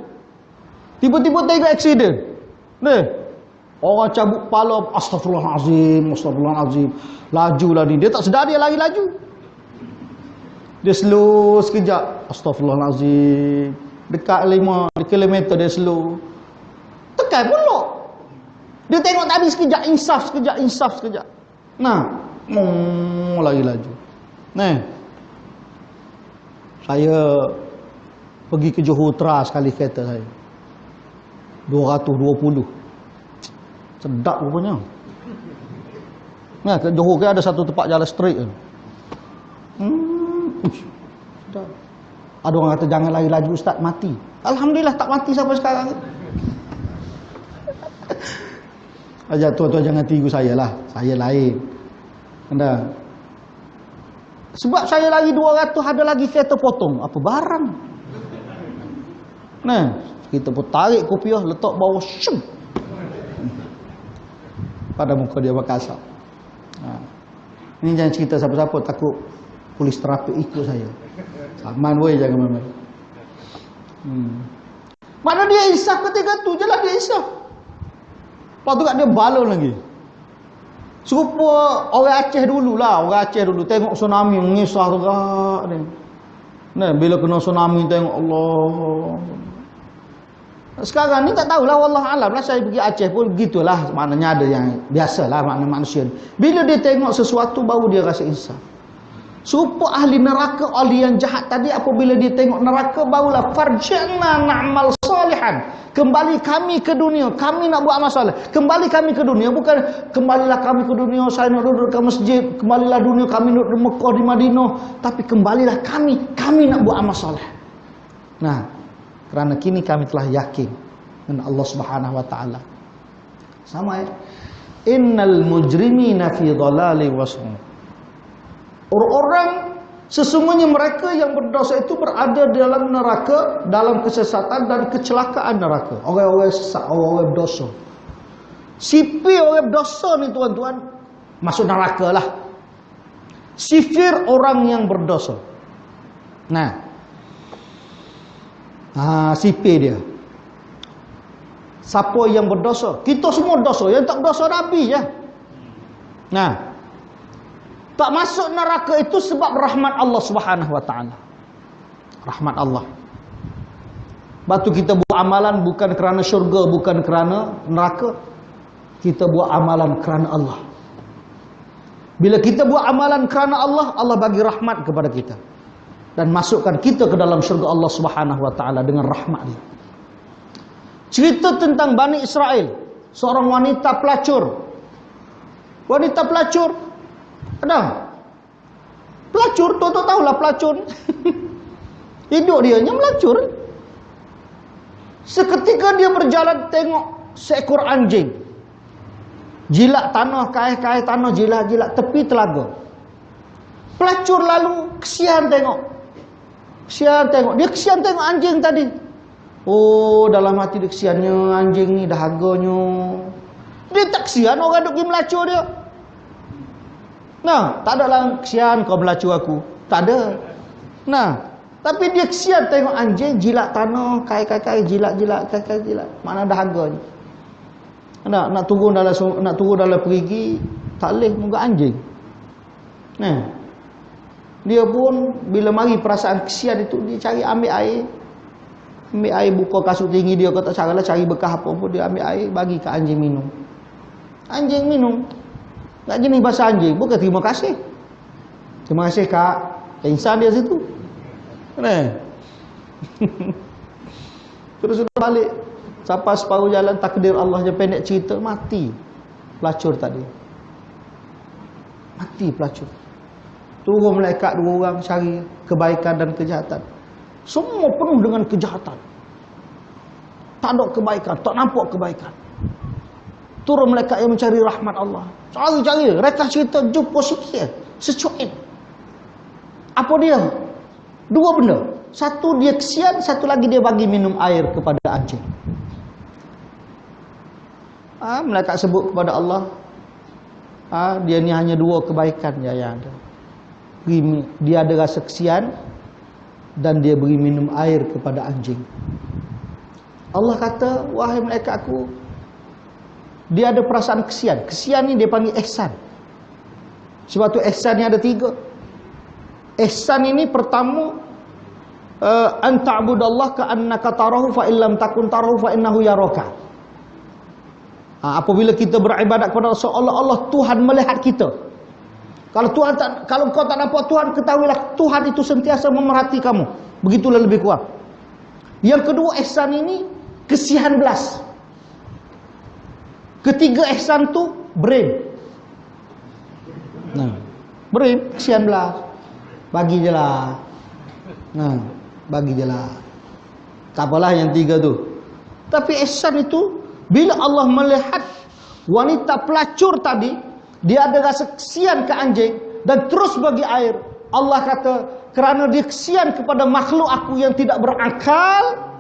Tiba-tiba tengok aksiden. Orang cabut kepala, astagfirullahalazim. Lajulah ni. Dia tak sedar dia lari laju. Dia slow sekejap. Astagfirullahalazim. Dekat 5 kilometer dia slow. Tekan pula. Dia tengok tadi sekejap, insaf sekejap. Nah, lagi laju. Saya pergi ke Johor Tra sekali kereta saya. 220. Sedap rupanya. Nah, ke Johor ke ada satu tempat jalan straight kan. Sedap. Ada orang kata jangan lari laju ustaz, mati. Alhamdulillah tak mati sampai sekarang. Tuan-tuan jangan tiru saya lah. Saya lain. Anda. Sebab saya lagi 200 ada lagi kereta potong. Apa barang? Nah, kita pun tarik kopiah, letak bawah, syum. Pada muka dia berkasar. Ini jangan cerita siapa-siapa, takut polis trafik ikut saya. Saman weh, jangan main-main. Mana dia insaf ketika tu je lah dia insaf. Lepas tu kat dia balon lagi. Serupa orang Aceh dulu lah. Orang Aceh dulu tengok tsunami mengisah tu kat ni. Nah, bila kena tsunami tengok Allah. Sekarang ni tak tahulah, wallah alam lah. Saya pergi Aceh pun gitulah. Maknanya ada yang biasalah makna manusia. Bila dia tengok sesuatu baru dia rasa insaf. Serupa ahli neraka, ahli yang jahat tadi, apabila dia tengok neraka barulah farja'na na'mal salihan. Kembali kami ke dunia, kami nak buat amal soleh. Kembali kami ke dunia, bukan kembalilah kami ke dunia, saya nak duduk ke masjid, kembalilah dunia kami duduk di Mekah, di Madinah, tapi kembalilah kami nak buat amal soleh. Nah, kerana kini kami telah yakin dengan Allah Subhanahu wa taala. Sama ya. Innal mujrimina fi dhalali wasum. Orang-orang sesungguhnya mereka yang berdosa itu berada dalam neraka, dalam kesesatan dan kecelakaan neraka. Orang-orang sesat, orang-orang berdosa. Sipir orang berdosa ni tuan-tuan, masuk neraka lah. Sifir orang yang berdosa. Nah, sipir dia. Siapa yang berdosa? Kita semua dosa. Yang tak berdosa Nabi je. Nah, tak masuk neraka itu sebab rahmat Allah Subhanahu wa taala. Rahmat Allah. Batu kita buat amalan bukan kerana syurga, bukan kerana neraka. Kita buat amalan kerana Allah. Bila kita buat amalan kerana Allah, Allah bagi rahmat kepada kita dan masukkan kita ke dalam syurga Allah Subhanahu wa taala dengan rahmat dia. Cerita tentang Bani Israel, seorang wanita pelacur. Wanita pelacur, ada pelacur, tuan-tuan tahulah pelacur. Hidup dia hanya melacur. Seketika dia berjalan tengok seekor anjing jilat tanah, kaih-kaih tanah, jilat-jilat tepi telaga. Pelacur lalu kesian tengok. Dia kesian tengok anjing tadi. Oh, dalam hati dia kesiannya, anjing ni dahaganya. Dia tak kesian orang duk pergi melacur dia. Nah, tak ada lah kesian kau melacur aku. Tak ada. Nah, tapi dia kesian tengok anjing jilat tanah, kaih-kaih, jilat-jilat, kaih-kaih jilat. Mana dahaganya. Nak turun dalam perigi, tak boleh muka anjing. Nah, dia pun bila mari perasaan kesian itu, dia cari ambil air, buka kasut tinggi dia, kata caralah cari bekah apa pun, dia ambil air bagi ke anjing minum. Anjing minum. Tak jenis bahasa anjing, bukan terima kasih. Terima kasih kak, insan dia situ. Nah. Terus sudah balik. Sampai separuh jalan, takdir Allah je pendek cerita, mati pelacur tadi. Mati pelacur. Turun malaikat 2 orang cari kebaikan dan kejahatan. Semua penuh dengan kejahatan. Tak ada kebaikan, tak nampak kebaikan. Turun malaikat yang mencari rahmat Allah. Cari-cari, mereka cerita jumpa sikit, secuil. Apa dia? 2 benda. Satu dia kesian, satu lagi dia bagi minum air kepada anjing. Malaikat sebut kepada Allah, dia ni hanya 2 kebaikan yang ada. Dia ada rasa kesian dan dia beri minum air kepada anjing. Allah kata, wahai malaikat aku, dia ada perasaan kesian. Kesian ni dia panggil ihsan. Sebab tu ihsan ni ada 3. Ihsan ini pertama, an ta'budallah ka'annaka tarahu fa illam takun tarahu fa innahu yaraka. Apabila kita beribadat kepada Allah, seolah-olah Tuhan melihat kita. Kalau kau tak nampak Tuhan, ketahuilah Tuhan itu sentiasa memerhati kamu. Begitulah lebih kurang. Yang kedua, ihsan ini kesihan belas. Ketiga ihsan tu brain. Nah, brain kesihan belas. Bagi je lah. Nah, bagi je lah. Tak apalah yang 3 tu. Tapi ihsan itu, bila Allah melihat wanita pelacur tadi, dia ada rasa kesian ke anjing dan terus bagi air. Allah kata, kerana dia kesian kepada makhluk aku yang tidak berakal,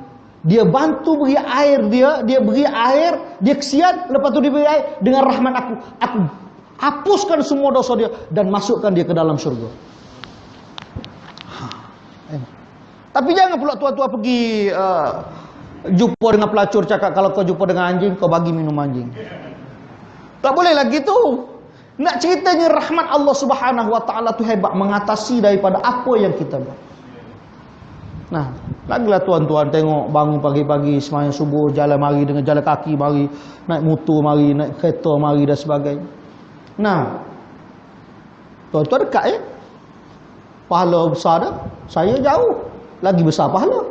dia bantu beri air dia beri air, dia kesian, lepas tu dia beri air dengan rahmat aku. Aku hapuskan semua dosa dia dan masukkan dia ke dalam syurga. Tapi jangan pula tuan-tuan pergi jumpa dengan pelacur cakap kalau kau jumpa dengan anjing kau bagi minum anjing. Tak boleh lagi tu. Nak ceritanya rahmat Allah Subhanahu wa taala tu hebat, mengatasi daripada apa yang kita buat. Nah, lagilah tuan-tuan tengok bangun pagi-pagi sembahyang subuh, jalan mari dengan jalan kaki mari, naik motor mari, naik kereta mari dan sebagainya. Nah, tuan-tuan dekat ya. Pahala besar dah. Saya jauh lagi besar pahala.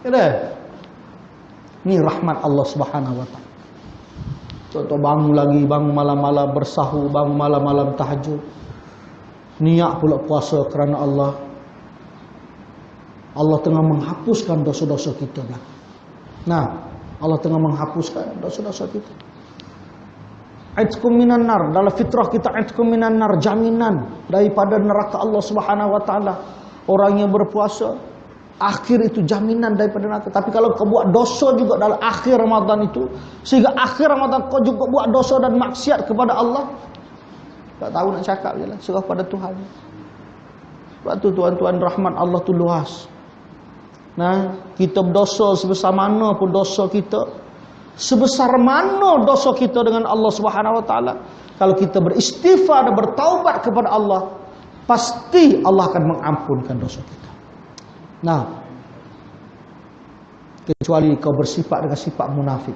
Kena. Ini rahmat Allah Subhanahu wa taala. Contoh bangun lagi, bangun malam-malam bersahur, bangun malam-malam tahajud. Niat pula puasa kerana Allah. Allah tengah menghapuskan dosa-dosa kita. Nah, Allah tengah menghapuskan dosa-dosa kita. Aitkum minan nar, dalam fitrah kita aitkum minan nar, jaminan daripada neraka Allah Subhanahu wa taala. Orang yang berpuasa akhir itu jaminan daripada neraka. Tapi kalau kau buat dosa juga dalam akhir Ramadan itu, sehingga akhir Ramadan kau juga buat dosa dan maksiat kepada Allah, tak tahu nak cakap je lah, serah pada Tuhan. Sebab tu tuan-tuan, rahmat Allah tu luas. Nah, kita berdosa sebesar mana pun dosa kita, sebesar mana dosa kita dengan Allah Subhanahu wa taala, kalau kita beristighfar dan bertaubat kepada Allah, pasti Allah akan mengampunkan dosa kita. Nah, kecuali kau bersifat dengan sifat munafik.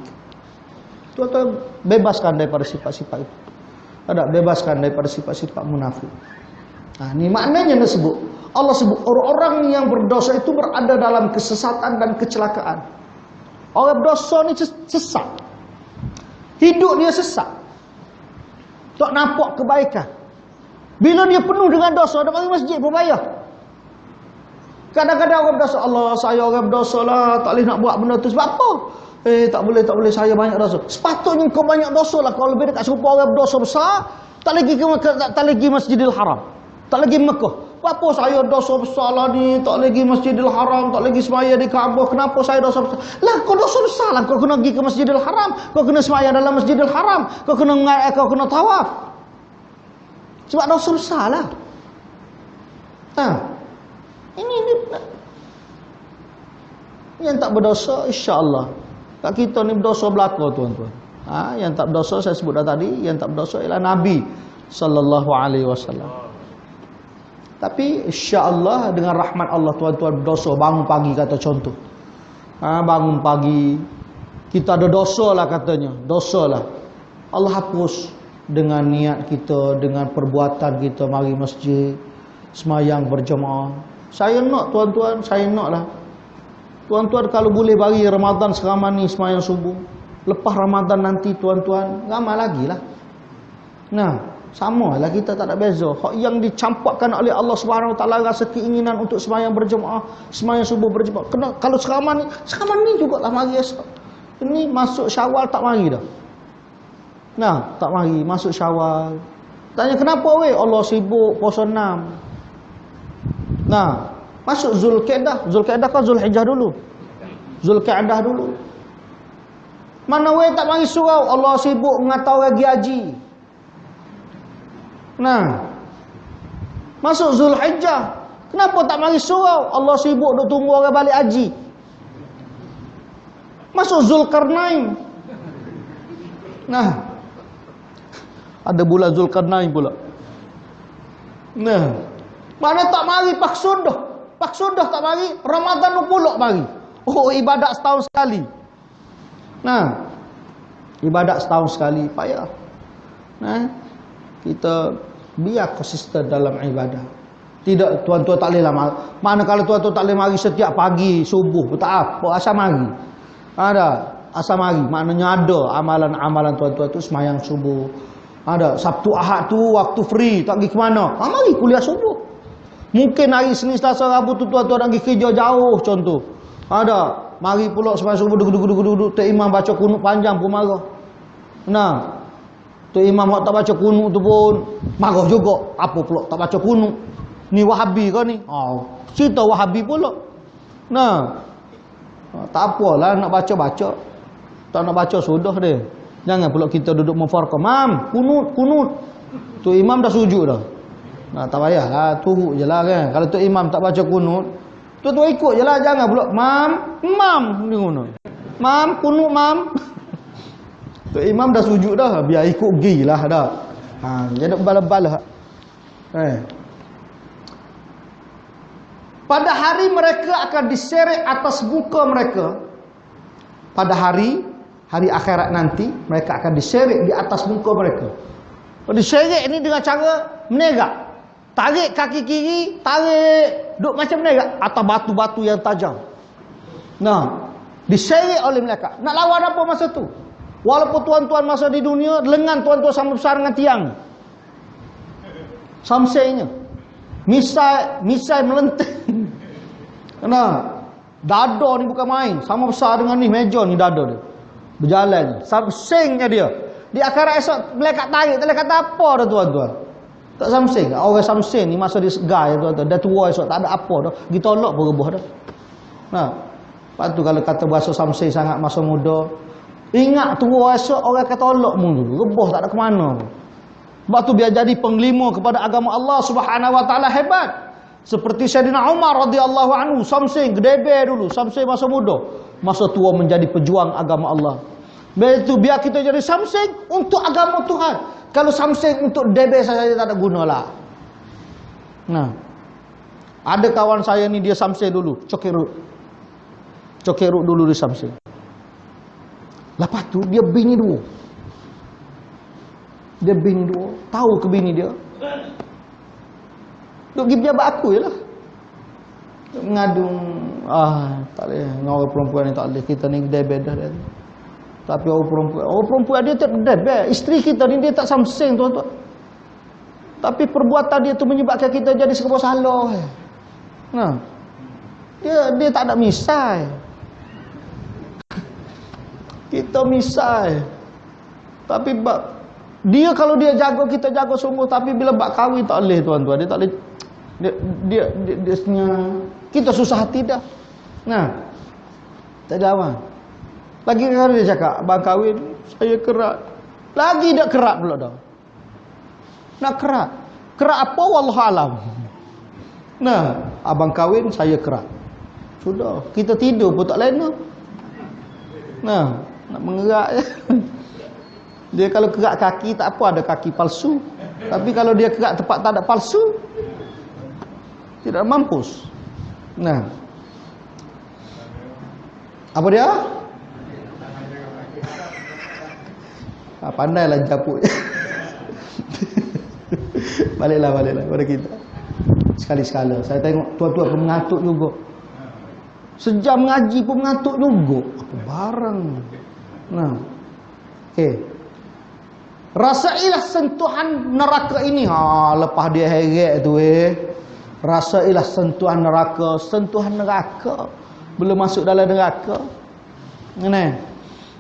Tuan-tuan, bebaskan daripada sifat-sifat itu. Ada, bebaskan daripada sifat-sifat munafik. Nah, ini maknanya disebut. Allah sebut orang-orang yang berdosa itu berada dalam kesesatan dan kecelakaan. Orang berdosa ni sesat. Hidup dia sesat. Tak nampak kebaikan. Bila dia penuh dengan dosa, dia pergi masjid pun payah. Kadang-kadang orang berdosa, Allah, saya orang berdosa lah, tak boleh nak buat benda tu. Sebab apa? Tak boleh, saya banyak dosa. Sepatutnya kau banyak dosa lah. Kalau lebih dekat serupa orang berdosa besar, tak lagi Masjidil Haram, tak lagi Mekah. Apa saya dosa besar lah ni, tak lagi Masjidil Haram, tak lagi semaya di Kaabah. Kenapa saya dosa besar? Lah, kau dosa besar lah. Kau kena pergi ke Masjidil Haram, kau kena semaya dalam Masjidil Haram, kau kena tawaf. Sebab dosa besar lah. Ini yang tak berdosa, insya-Allah. Kat kita ni berdosa belaka, tuan-tuan. Yang tak berdosa saya sebut dah tadi, yang tak berdosa ialah Nabi sallallahu alaihi wasallam. Tapi insya-Allah dengan rahmat Allah, tuan-tuan berdosa bangun pagi, kata contoh. Bangun pagi kita ada dosa lah katanya, dosa lah. Allah hapus dengan niat kita, dengan perbuatan kita mari masjid, semayang berjemaah. Saya nak, tuan-tuan, saya nak lah. Tuan-tuan kalau boleh bagi Ramadan sekarang ni semayang subuh, lepas Ramadan nanti tuan-tuan ramai lagi lah. Nah, sama lah, kita tak ada beza. Hak yang dicampakkan oleh Allah Subhanahu wa taala rasa keinginan untuk semayang berjemaah, semayang subuh berjemaah. Kalau sekarang ni jugalah mari esok. Ini masuk Syawal tak mari dah. Nah, tak mari masuk Syawal. Tanya kenapa weh? Allah sibuk puasa 6. Nah, masuk Zulkaidah. Zulkaidah kan Zulhijjah dulu. Zulkaidah dulu. Mana weh tak mari surau? Allah sibuk mengatur lagi haji. Nah, masuk Zulhijjah. Kenapa tak mari surau? Allah sibuk duk tunggu orang balik haji. Masuk Zulkarnain. Nah, ada bulan Zulkarnain pula. Nah, mana tak mari Pak Sudah tak mari, Ramadan pula mari. Oh, ibadat setahun sekali. Nah, ibadat setahun sekali payah. Nah, kita biar konsisten dalam ibadah. Tidak, tuan-tuan tak boleh lah. Mana kalau tuan-tuan tak boleh mari setiap pagi subuh, tak apa, asal mari. Ada, asal mari. Maknanya ada amalan-amalan tuan-tuan tu semayang subuh. Ada, Sabtu Ahad tu waktu free, tak pergi ke mana. Mari kuliah subuh. Mungkin hari Senin, Selasa, Rabu tu tuan-tuan nak pergi kerja jauh contoh. Ada, mari pula semayang subuh duduk. Tok Imam baca kunut panjang pun marah. Nah, Tok Imam tak baca kunut tu pun marah juga. Apa pula tak baca kunut? Ni Wahabi ke ni? Cerita Wahabi pula. Nah, tak apalah nak baca-baca. Tak nak baca sudah dia. Jangan pula kita duduk memfarqah. Mam, kunut. Tok Imam dah sujud dah. Nah, tak payahlah, turut je lah kan. Kalau Tok Imam tak baca kunut, tu ikut je lah. Jangan pula mam ni guna. Mam, kunut mam. Tok Imam dah sujud dah, biar ikut pergi lah dah. Jadi bala-bala. Pada hari mereka akan diseret atas muka mereka. Pada hari akhirat nanti, mereka akan diseret di atas muka mereka. Diseret ni dengan cara menegak. Tarik kaki kiri, tarik, duk macam menegak atas batu-batu yang tajam. Nah, diseret oleh mereka. Nak lawan apa masa tu? Walaupun tuan-tuan masa di dunia, lengan tuan-tuan sama besar dengan tiang. Samsainya. Misai melenting. Kena. Dada ni bukan main. Sama besar dengan ni meja ni dada dia. Berjalan. Samsingnya dia. Di akhirat esok melekat tarik. Tak boleh kata apa dah tuan-tuan. Tak samsing. Orang samsing ni masa dia segar ya tuan-tuan. Dah tua esok tak ada apa dah. Pergi tolak pun rebuh dah. Nah. Lepas tu kalau kata bahasa samsing sangat masa muda. Ingat tua esok orang kata tolak pun dulu. Rebuh tak ada ke mana. Sebab tu biar jadi penglima kepada agama Allah Subhanahu wa taala hebat. Seperti Sayyidina Umar radhiyallahu anhu, samsing gedebe dulu, samsing masa muda. Masa tua menjadi pejuang agama Allah. Begitu biar kita jadi samsing untuk agama Tuhan. Kalau samsing untuk debe saja tak ada gunalah. Nah. Ada kawan saya ni dia samsing dulu, cokirut. Cokirut dulu dia samsing. Lepas tu dia bini dua. Dia bini dua, tahu ke bini dia. Duk pergi pejabat aku je lah. Duk mengadung. Tak boleh. Dengan orang perempuan ni tak boleh. Kita ni debet dah. Tapi orang perempuan dia tak debet. Isteri kita ni dia tak samsing tuan-tuan. Tapi perbuatan dia tu menyebabkan kita jadi serba salah. Nah. Dia tak ada misai. Kita misai. Tapi dia kalau dia jaga, kita jaga sungguh. Tapi bila bak kahwin tak boleh tuan-tuan. Dia tak boleh. Dia kita susah hati dah. Nah. Tak ada apa. Lagi kalau dia cakap, abang kahwin, saya kerat. Lagi dah kerat pula dah. Nak kerat. Kerat apa wallahualam. Nah, abang kahwin, saya kerat. Sudah, kita tidur pun tak lena. Nah, nak mengerak je. Dia kalau kerat kaki tak apa, ada kaki palsu. Tapi kalau dia kerat tempat tak ada palsu, tidak mampus. Nah. Apa dia? Pandailah capuk. Baliklah pada kita. Sekali-sekala. Saya tengok tuan-tuan pun mengantuk juga. Sejam mengaji pun mengantuk juga. Apa barang. Nah. Okey. Rasailah sentuhan neraka ini. Lepas dia heret tu rasailah sentuhan neraka. Sentuhan neraka. Belum masuk dalam neraka. Ni.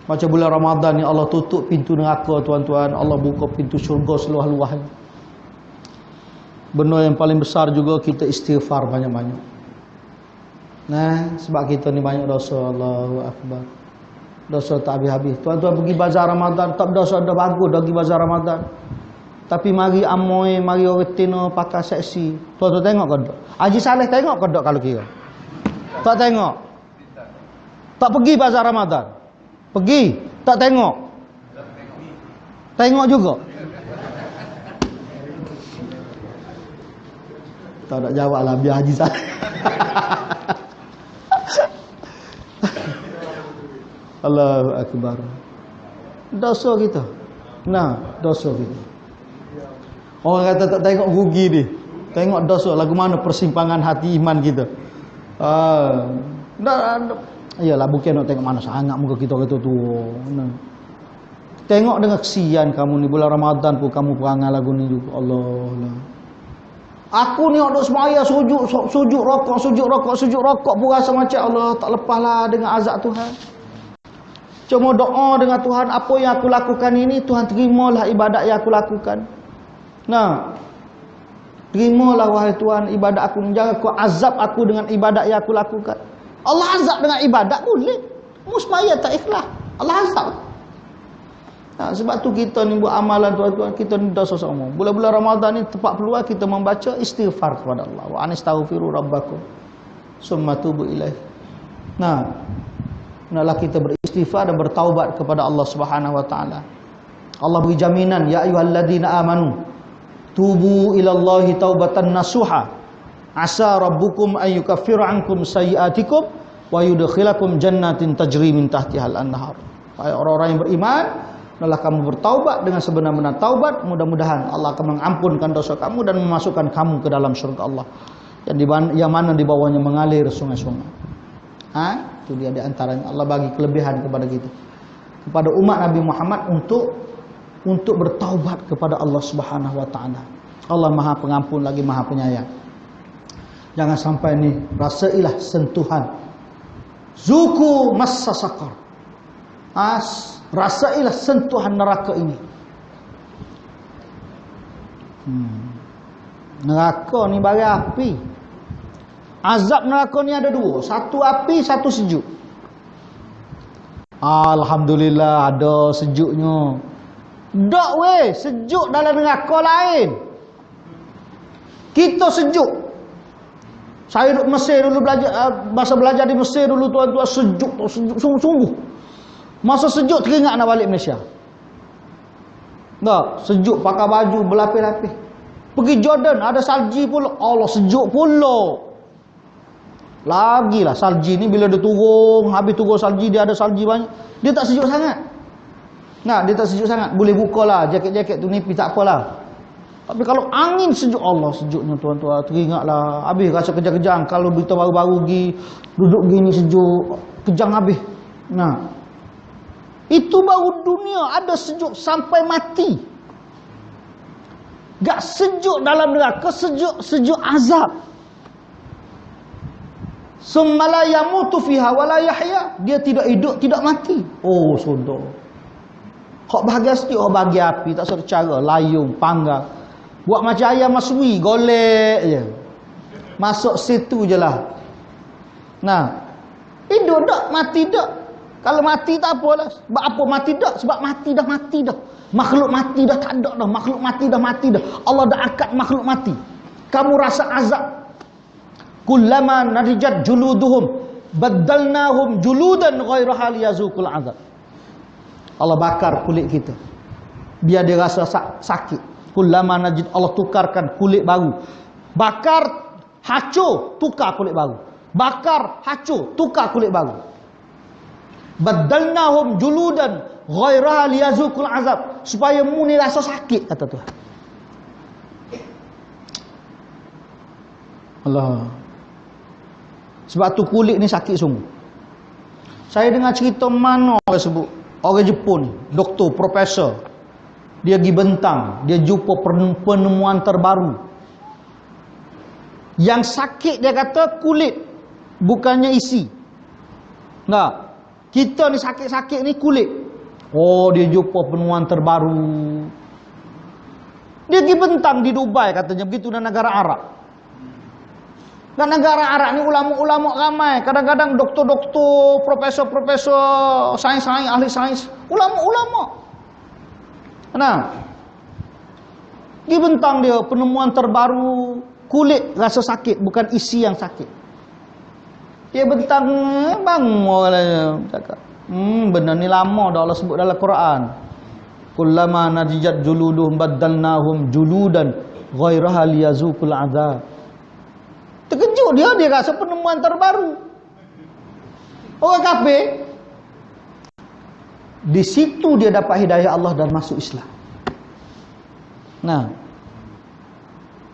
Macam bulan Ramadan ni Allah tutup pintu neraka tuan-tuan. Allah buka pintu syurga seluas-luasnya. Benda yang paling besar juga kita istighfar banyak-banyak. Nah, sebab kita ni banyak dosa. Allahu Akbar. Dosa tak habis-habis. Tuan-tuan pergi bazar Ramadan, tak dosa dah bagus dah pergi bazar Ramadan. Tapi mari amoy, mari orang tino pakai seksi. Tuan-tuan tengok ke tak? Haji Saleh tengok ke tak kalau kira? Tak tengok. Tak pergi bazar Ramadan. Pergi, tak tengok. Tengok juga. Tak nak jawablah biar Haji Saleh. Allahu Akbar. Dosa kita. Nah, dosa kita. Orang kata tak tengok rugi dia. Tengok dosa lagu mana persimpangan hati iman kita. Iyalah bukan nak tengok mana sangat muka kita tu. Nah. Tengok dengan kesian kamu ni bulan Ramadan pun kamu perangai lagu ni juga. Allah. Aku ni duk semaya sujud rokok pun rasa macam Allah tak lepaslah dengan azab Tuhan. Cuma doa dengan Tuhan, apa yang aku lakukan ini Tuhan terimalah ibadat yang aku lakukan. Nah. Terimalah wahai Tuhan ibadat aku, jangan kau azab aku dengan ibadat yang aku lakukan. Allah azab dengan ibadat boleh. Musmaya tak ikhlas. Allah azab. Nah, sebab tu kita ni buat amalan tuan-tuan, kita ni dosa semua. Bulan-bulan Ramadan ni tepat peluang kita membaca istighfar kepada Allah. Wa anistaghfiru rabbakum summa tubu ilaih. Nah, hendaklah kita beristighfar dan bertaubat kepada Allah Subhanahu wa taala. Allah beri jaminan, ya ayyuhalladzina amanu tubu ilallahi taubatan nasuha. Asa rabbukum an yukaffira ankum sayyi'atikum wa yudkhilakum jannatin tajri min tahtihal anhar. Hai orang-orang yang beriman, hendaklah kamu bertaubat dengan sebenar-benar taubat, mudah-mudahan Allah akan mengampunkan dosa kamu dan memasukkan kamu ke dalam syurga Allah yang mana di bawahnya mengalir sungai-sungai. Itu dia di antaranya Allah bagi kelebihan kepada kita, kepada umat Nabi Muhammad untuk bertaubat kepada Allah Subhanahu wa taala. Allah Maha Pengampun lagi Maha Penyayang. Jangan sampai ni rasailah sentuhan. Zuku massa saqar. Rasailah sentuhan neraka ini. Neraka ni bagi api. Azab neraka ni ada dua. Satu api, satu sejuk. Alhamdulillah ada sejuknya. Tak weh, sejuk dalam neraka lain. Kita sejuk. Saya duduk Mesir dulu belajar, masa belajar di Mesir dulu tuan-tuan, sejuk sungguh-sungguh. Masa sejuk teringat nak balik Malaysia. Tak, sejuk pakai baju berlapis-lapis. Pergi Jordan ada salji pula. Allah sejuk pula. Lagilah salji ni bila dia turun, habis turun salji dia ada salji banyak. Dia tak sejuk sangat. Nah, dia tak sejuk sangat. Boleh bukalah jaket-jaket tu nipis tak apalah. Tapi kalau angin sejuk, Allah sejuknya tuan-tuan, teringatlah. Habis rasa kejang-kejang kalau berita baru-baru pergi duduk gini sejuk, kejang habis. Nah. Itu baru dunia ada sejuk sampai mati. Gak sejuk dalam neraka, sejuk azab. Summa la yamutu fiha wa la yahya. Dia tidak hidup, tidak mati. Oh, sudah. Hak bahagia sikit, hak bahagia api, tak ada cara, layung, panggang. Buat macam ayam masui, golek je. Masuk situ je lah. Nah, hidup tak, mati tak. Kalau mati tak apalah. Sebab apa mati tak? Sebab mati dah. Makhluk mati dah tak ada dah. Makhluk mati dah. Allah dah angkat makhluk mati. Kamu rasa azab. Kullama narijat juluduhum baddalnahum juludan ghairaha liyazuqul azab. Allah bakar kulit kita biar dia rasa sakit. Kullama najid, Allah tukarkan kulit baru. Bakar, hancur, tukar kulit baru. Bakar, hancur, tukar kulit baru. Baddalnahum juludan ghairaha liyazuqul azab, supaya mu ni rasa sakit, kata Tuhan. Allah. Sebab tu kulit ni sakit sungguh. Saya dengar cerita mana orang sebut, orang Jepun ni, doktor, profesor. Dia pergi Bentang, dia jumpa penemuan terbaru. Yang sakit dia kata kulit, bukannya isi. Nah, kita ni sakit-sakit ni kulit. Oh, dia jumpa penemuan terbaru. Dia pergi Bentang di Dubai katanya, begitu, dan negara Arab. Dan negara Arab ni ulama-ulama ramai. Kadang-kadang doktor-doktor, profesor-profesor, sains-sains, ahli sains, ulama-ulama. Nah, di Bentang dia penemuan terbaru, kulit rasa sakit, bukan isi yang sakit. Dia Bentang bang orang cakap, benda ni lama dah Allah sebut dalam Quran. Kullama najijat juluduhum baddalnahum juludan ghairaha liyazuqul azab. Terkejut dia rasa penemuan terbaru. Orang kafir, di situ dia dapat hidayah Allah dan masuk Islam. Nah,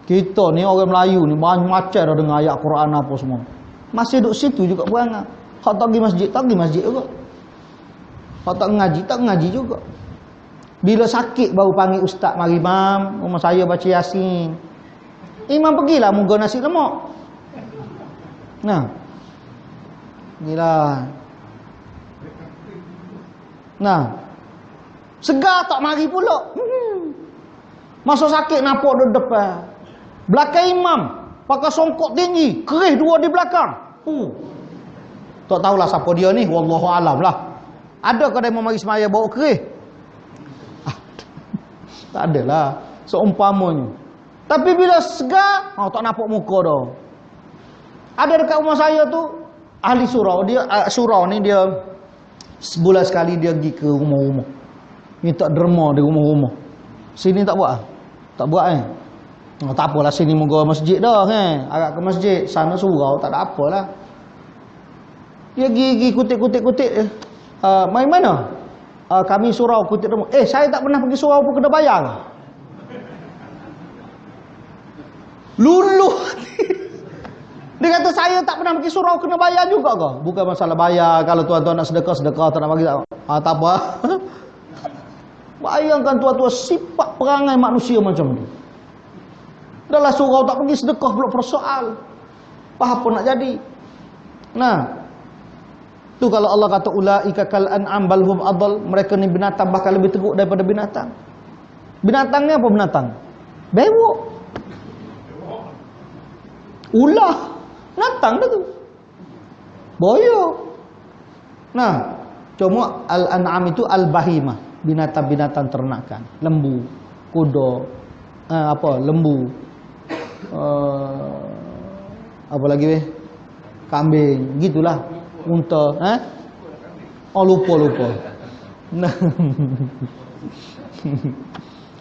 kita ni orang Melayu ni banyak macam dah dengar ayat Quran apa semua. Masih duduk situ juga berangan. Hak tak pergi masjid, tak pergi masjid juga. Hak tak ngaji, tak ngaji juga. Bila sakit baru panggil ustaz, mari imam, rumah saya baca Yasin. Imam pergilah muga nasi lemak. Nah, inilah. Nah, segar tak mari pula. Masa sakit nampak di depan. Belakang imam pakai songkok tinggi, kerih dua di belakang. Tak tahulah siapa dia ni, wallahu alam lah. Ada ke dia mau mari semaya bawa kerih? Tak adalah, seumpamanya. Tapi bila segar, tak nampak muka dah. Ada dekat rumah saya tu ahli surau, dia surau ni dia sebulan sekali dia pergi ke rumah-rumah. Minta derma di rumah-rumah. Sini tak buat. Tak buat tak apalah, sini moga masjid dah agak ke masjid, sana surau tak ada apalah. Dia pergi kutip-kutip. Mai mana? Kami surau kutip derma. Saya tak pernah pergi surau pun kena bayar. Luluh. Dia kata saya tak pernah pergi surau kena bayar juga ke? Bukan masalah bayar. Kalau tuan-tuan nak sedekah, tak nak bagi tak. Tak apa. Bayangkan tuan-tuan sifat perangai manusia macam ni. Dahlah surau tak pergi sedekah pula persoal. Apa nak jadi? Nah, tu kalau Allah kata ulaika kal an'am bal hum adall, mereka ni binatang bahkan lebih teruk daripada binatang. Binatangnya apa binatang? Bewok. Ulah. Binatang dah tu. Boyo. Nah, cuma al-an'am itu al-bahimah, binatang-binatang ternakan, lembu, kuda, lembu, apa lagi weh? Kambing, gitulah. Unta, oh lupa. Nah.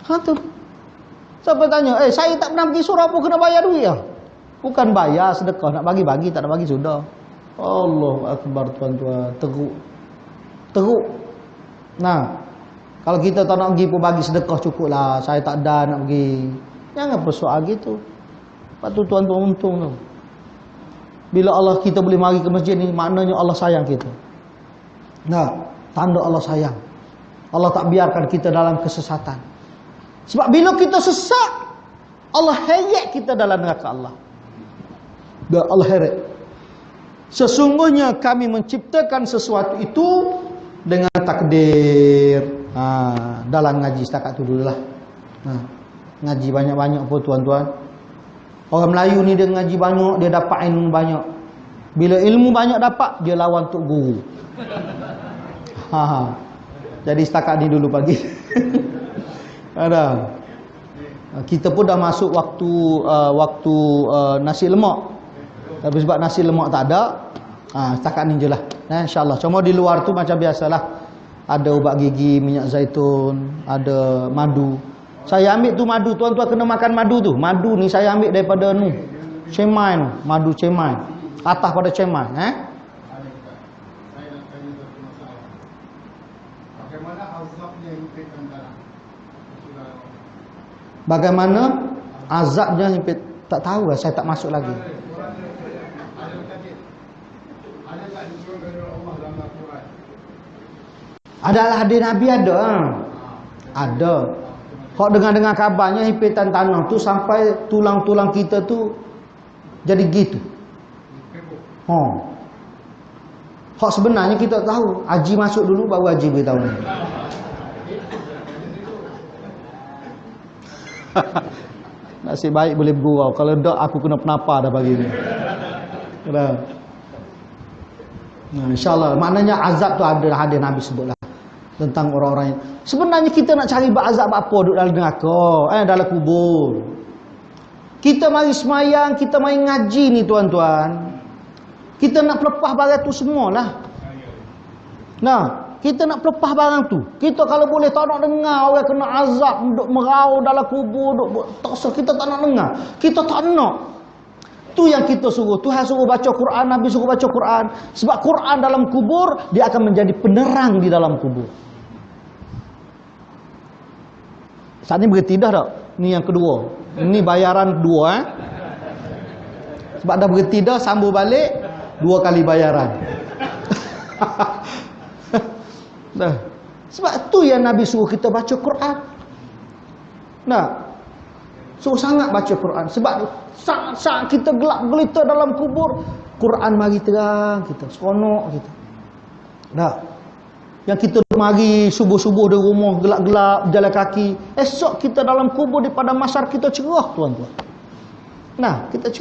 Tu. Siapa tanya, saya tak pernah pergi surau apa kena bayar duit ya? Bukan bayar sedekah, nak bagi-bagi, tak nak bagi sudah. Allahu akbar tuan-tuan, teruk. Nah, kalau kita tak nak pergi pun bagi sedekah cukuplah. Saya tak ada nak pergi. Jangan persoal gitu. Lepas tu tuan-tuan untung tu. Bila Allah kita boleh mari ke masjid ni, maknanya Allah sayang kita. Nah, tanda Allah sayang. Allah tak biarkan kita dalam kesesatan. Sebab bila kita sesat, Allah heret kita dalam neraka Allah. Dan Allah heret. Sesungguhnya kami menciptakan sesuatu itu dengan takdir. Dalam ngaji setakat tu dululah. Ngaji banyak-banyak pun tuan-tuan. Orang Melayu ni dia ngaji banyak, dia dapat ilmu banyak. Bila ilmu banyak dapat, dia lawan tok guru. Jadi setakat ni dulu pagi. Ada. Kita pun dah masuk waktu nasi lemak. Tapi sebab nasi lemak tak ada, setakat ni je lah. InsyaAllah. Cuma di luar tu macam biasalah. Ada ubat gigi, minyak zaitun, ada madu. Saya ambil tu madu, tuan-tuan kena makan madu tu. Madu ni saya ambil daripada cemai tu, madu cemai. Atas pada cemai, Bagaimana azabnya himpitan dalam? Bagaimana azabnya himpit? Tak tahu lah, saya tak masuk lagi. Ada tak disebutkan oleh Allah dalam Al-Quran? Adalah hadis Nabi ada. Ada. Kau dengar kabarnya himpitan tanah tu sampai tulang-tulang kita tu jadi gitu. Hak sebenarnya kita tahu. Haji masuk dulu baru haji beritahu ni. Nasib baik boleh bergurau. Kalau tak aku kena penapa dah pagi ni. Nah, InsyaAllah. Maknanya azab tu ada hadis Nabi sebutlah. Tentang orang-orang yang sebenarnya kita nak cari azab apa duduk dalam neraka, dalam kubur. Kita mari semayang, kita mari ngaji ni tuan-tuan. Kita nak pelepah barang tu semualah. Nah, kita nak pelepah barang tu. Kita kalau boleh tak nak dengar orang kena azab, duduk merau dalam kubur, duduk tak usah, kita tak nak dengar. Kita tak nak. Tu yang kita suruh. Tuhan suruh baca Quran, Nabi suruh baca Quran. Sebab Quran dalam kubur, dia akan menjadi penerang di dalam kubur. Saat ni berhenti dah tak? Ni yang kedua. Ini bayaran kedua. Sebab dah berhenti dah, sambung balik 2 kali bayaran. Nah, sebab tu yang Nabi suruh kita baca Quran. Nah, suruh sangat baca Quran. Sebab saat kita gelap gelita dalam kubur, Quran mari terang kita, seronok kita. Nah, yang kita mari subuh-subuh di rumah gelap-gelap jalan kaki, esok kita dalam kubur di pada masyar kita cerah tuan-tuan. Nah, kita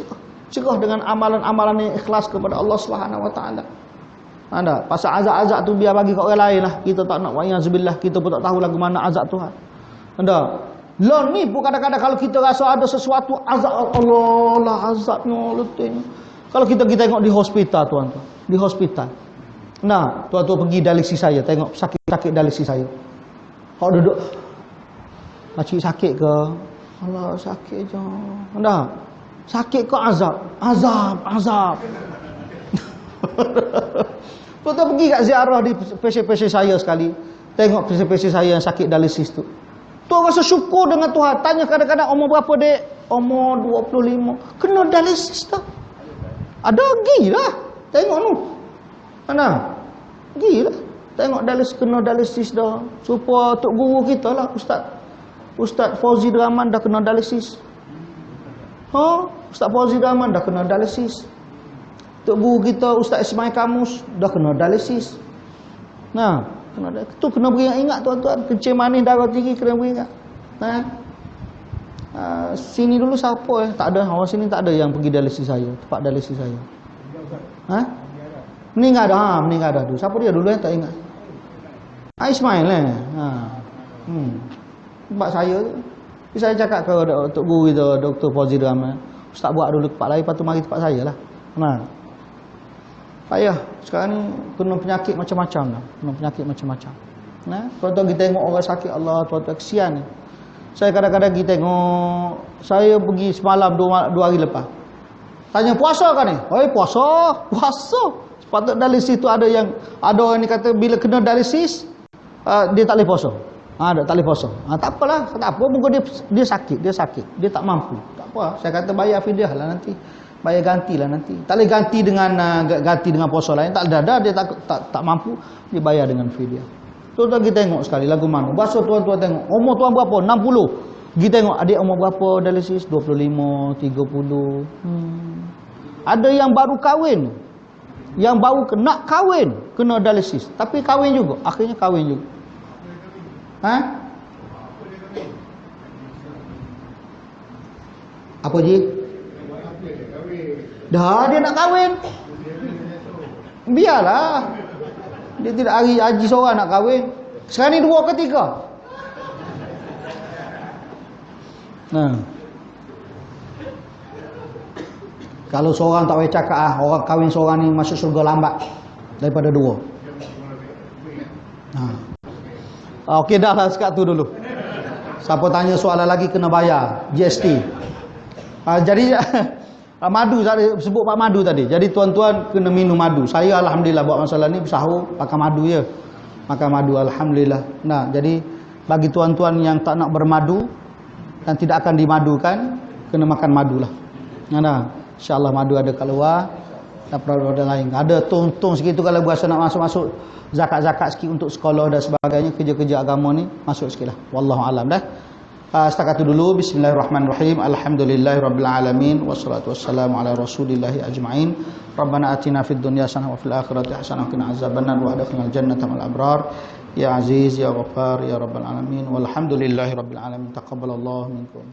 cerah dengan amalan-amalan yang ikhlas kepada Allah Subhanahu Wa Taala. Ada pasal azab-azab tu biar bagi kat orang lain lah. Kita tak nak wa'iyazbillah, kita pun tak tahu lagu mana azab Tuhan. Ada. Lon ni pun kadang-kadang kalau kita rasa ada sesuatu azab, Allah lah azabnya letihnya. Kalau kita tengok di hospital tuan-tuan, di hospital. Nah, tuan-tuan pergi dialisis saya, tengok sakit dialisis saya. Hak duduk makcik sakit ke? Allah sakit je. Dah. Sakit ke azab? Azab. Tuan-tuan pergi kat ziarah di pasien-pasien saya sekali. Tengok pasien-pasien saya yang sakit dialisis tu. Tuan rasa syukur dengan Tuhan. Tanya kadang-kadang umur berapa dek? Umur 25. Kena dialisis dah. Ada gilah. Tengok tu. Mana? Gilah. Tengok dialisis, kena dialisis dah. Supaya tok guru kita lah, Ustaz Fauzi Rahman dah kena dialisis. Ustaz Fauzi Rahman dah kena dialisis. Tok guru kita Ustaz Ismail Kamus dah kena dialisis. Nah, tu kena beringat-ingat tuan-tuan, kencing manis darah tinggi kena beringat. Nah. Sini dulu siapa tak ada, orang sini tak ada yang pergi dialisis saya, tempat dialisis saya. Ha? Meninggal dah tu. Siapa dia dulu tak ingat. Ismail Tempat saya tu. Saya cakap ke Tok Guru kita, Dr. Fauzi Rahman, Ustaz buat dulu tempat lain, lepas tu mari tempat saya lah. Nah. Payah. Sekarang ni kena penyakit macam-macam lah. Kena penyakit macam-macam. Nah, tuan-tuan kita tengok orang sakit, Allah, tuan-tuan kesian ni. Saya kadang-kadang pergi tengok, saya pergi semalam 2 hari lepas. Tanya puasa kan ni? Puasa. Sepatutnya dialisis tu ada orang ni kata bila kena dialisis dia tak boleh puasa. Tak boleh puasa. Tak apalah, tak apa, mungkin dia sakit, dia tak mampu. Tak apa, saya kata bayar fidyah lah nanti. Bayar gantilah nanti. Tak boleh ganti dengan puasa lain, tak ada dia tak mampu, dia bayar dengan fidyah. Tuan-tuan kita tengok sekali lagu mana. Bahasa tuan-tuan tengok. Umur tuan berapa? 60. Kita tengok adik umur berapa dialisis? 25, 30. Ada yang baru kahwin. Yang baru nak kahwin kena dialisis. Tapi kahwin juga. Akhirnya kahwin juga. Apa je? Dah dia nak kahwin. Biarlah. Dia tidak haji seorang nak kahwin. Sekarang ni 2 ke 3. Kalau seorang tak boleh cakap orang kahwin seorang ni masuk surga lambat daripada 2. Okey dah lah sekat tu dulu. Siapa tanya soalan lagi kena bayar GST. Jadi madu tadi sebut Pak madu tadi. Jadi tuan-tuan kena minum madu. Saya alhamdulillah buat masalah ni sahur pakai madu je. Makan madu alhamdulillah. Nah, jadi bagi tuan-tuan yang tak nak bermadu dan tidak akan dimadukan, kena makan madu lah. Nah, insya-Allah madu ada kat luar dan produk lain. Ada tong-tong sikit tu kalau berasa nak masuk zakat-zakat sikit untuk sekolah dan sebagainya, kerja-kerja agama ni masuk sikitlah. Wallahu alam dah. Setakat itu dulu. Bismillahirrahmanirrahim. Alhamdulillahirabbil alamin wassalatu wassalamu ala rasulillahi ajmain. Rabbana atina fid dunya hasanah wa fil akhirati hasanah wa qina azabannar wa adkhilnal jannata ma'al abrar. Ya aziz ya ghaffar ya rabbal alamin. Walhamdulillahirabbil alamin. Taqabbalallahu minkum.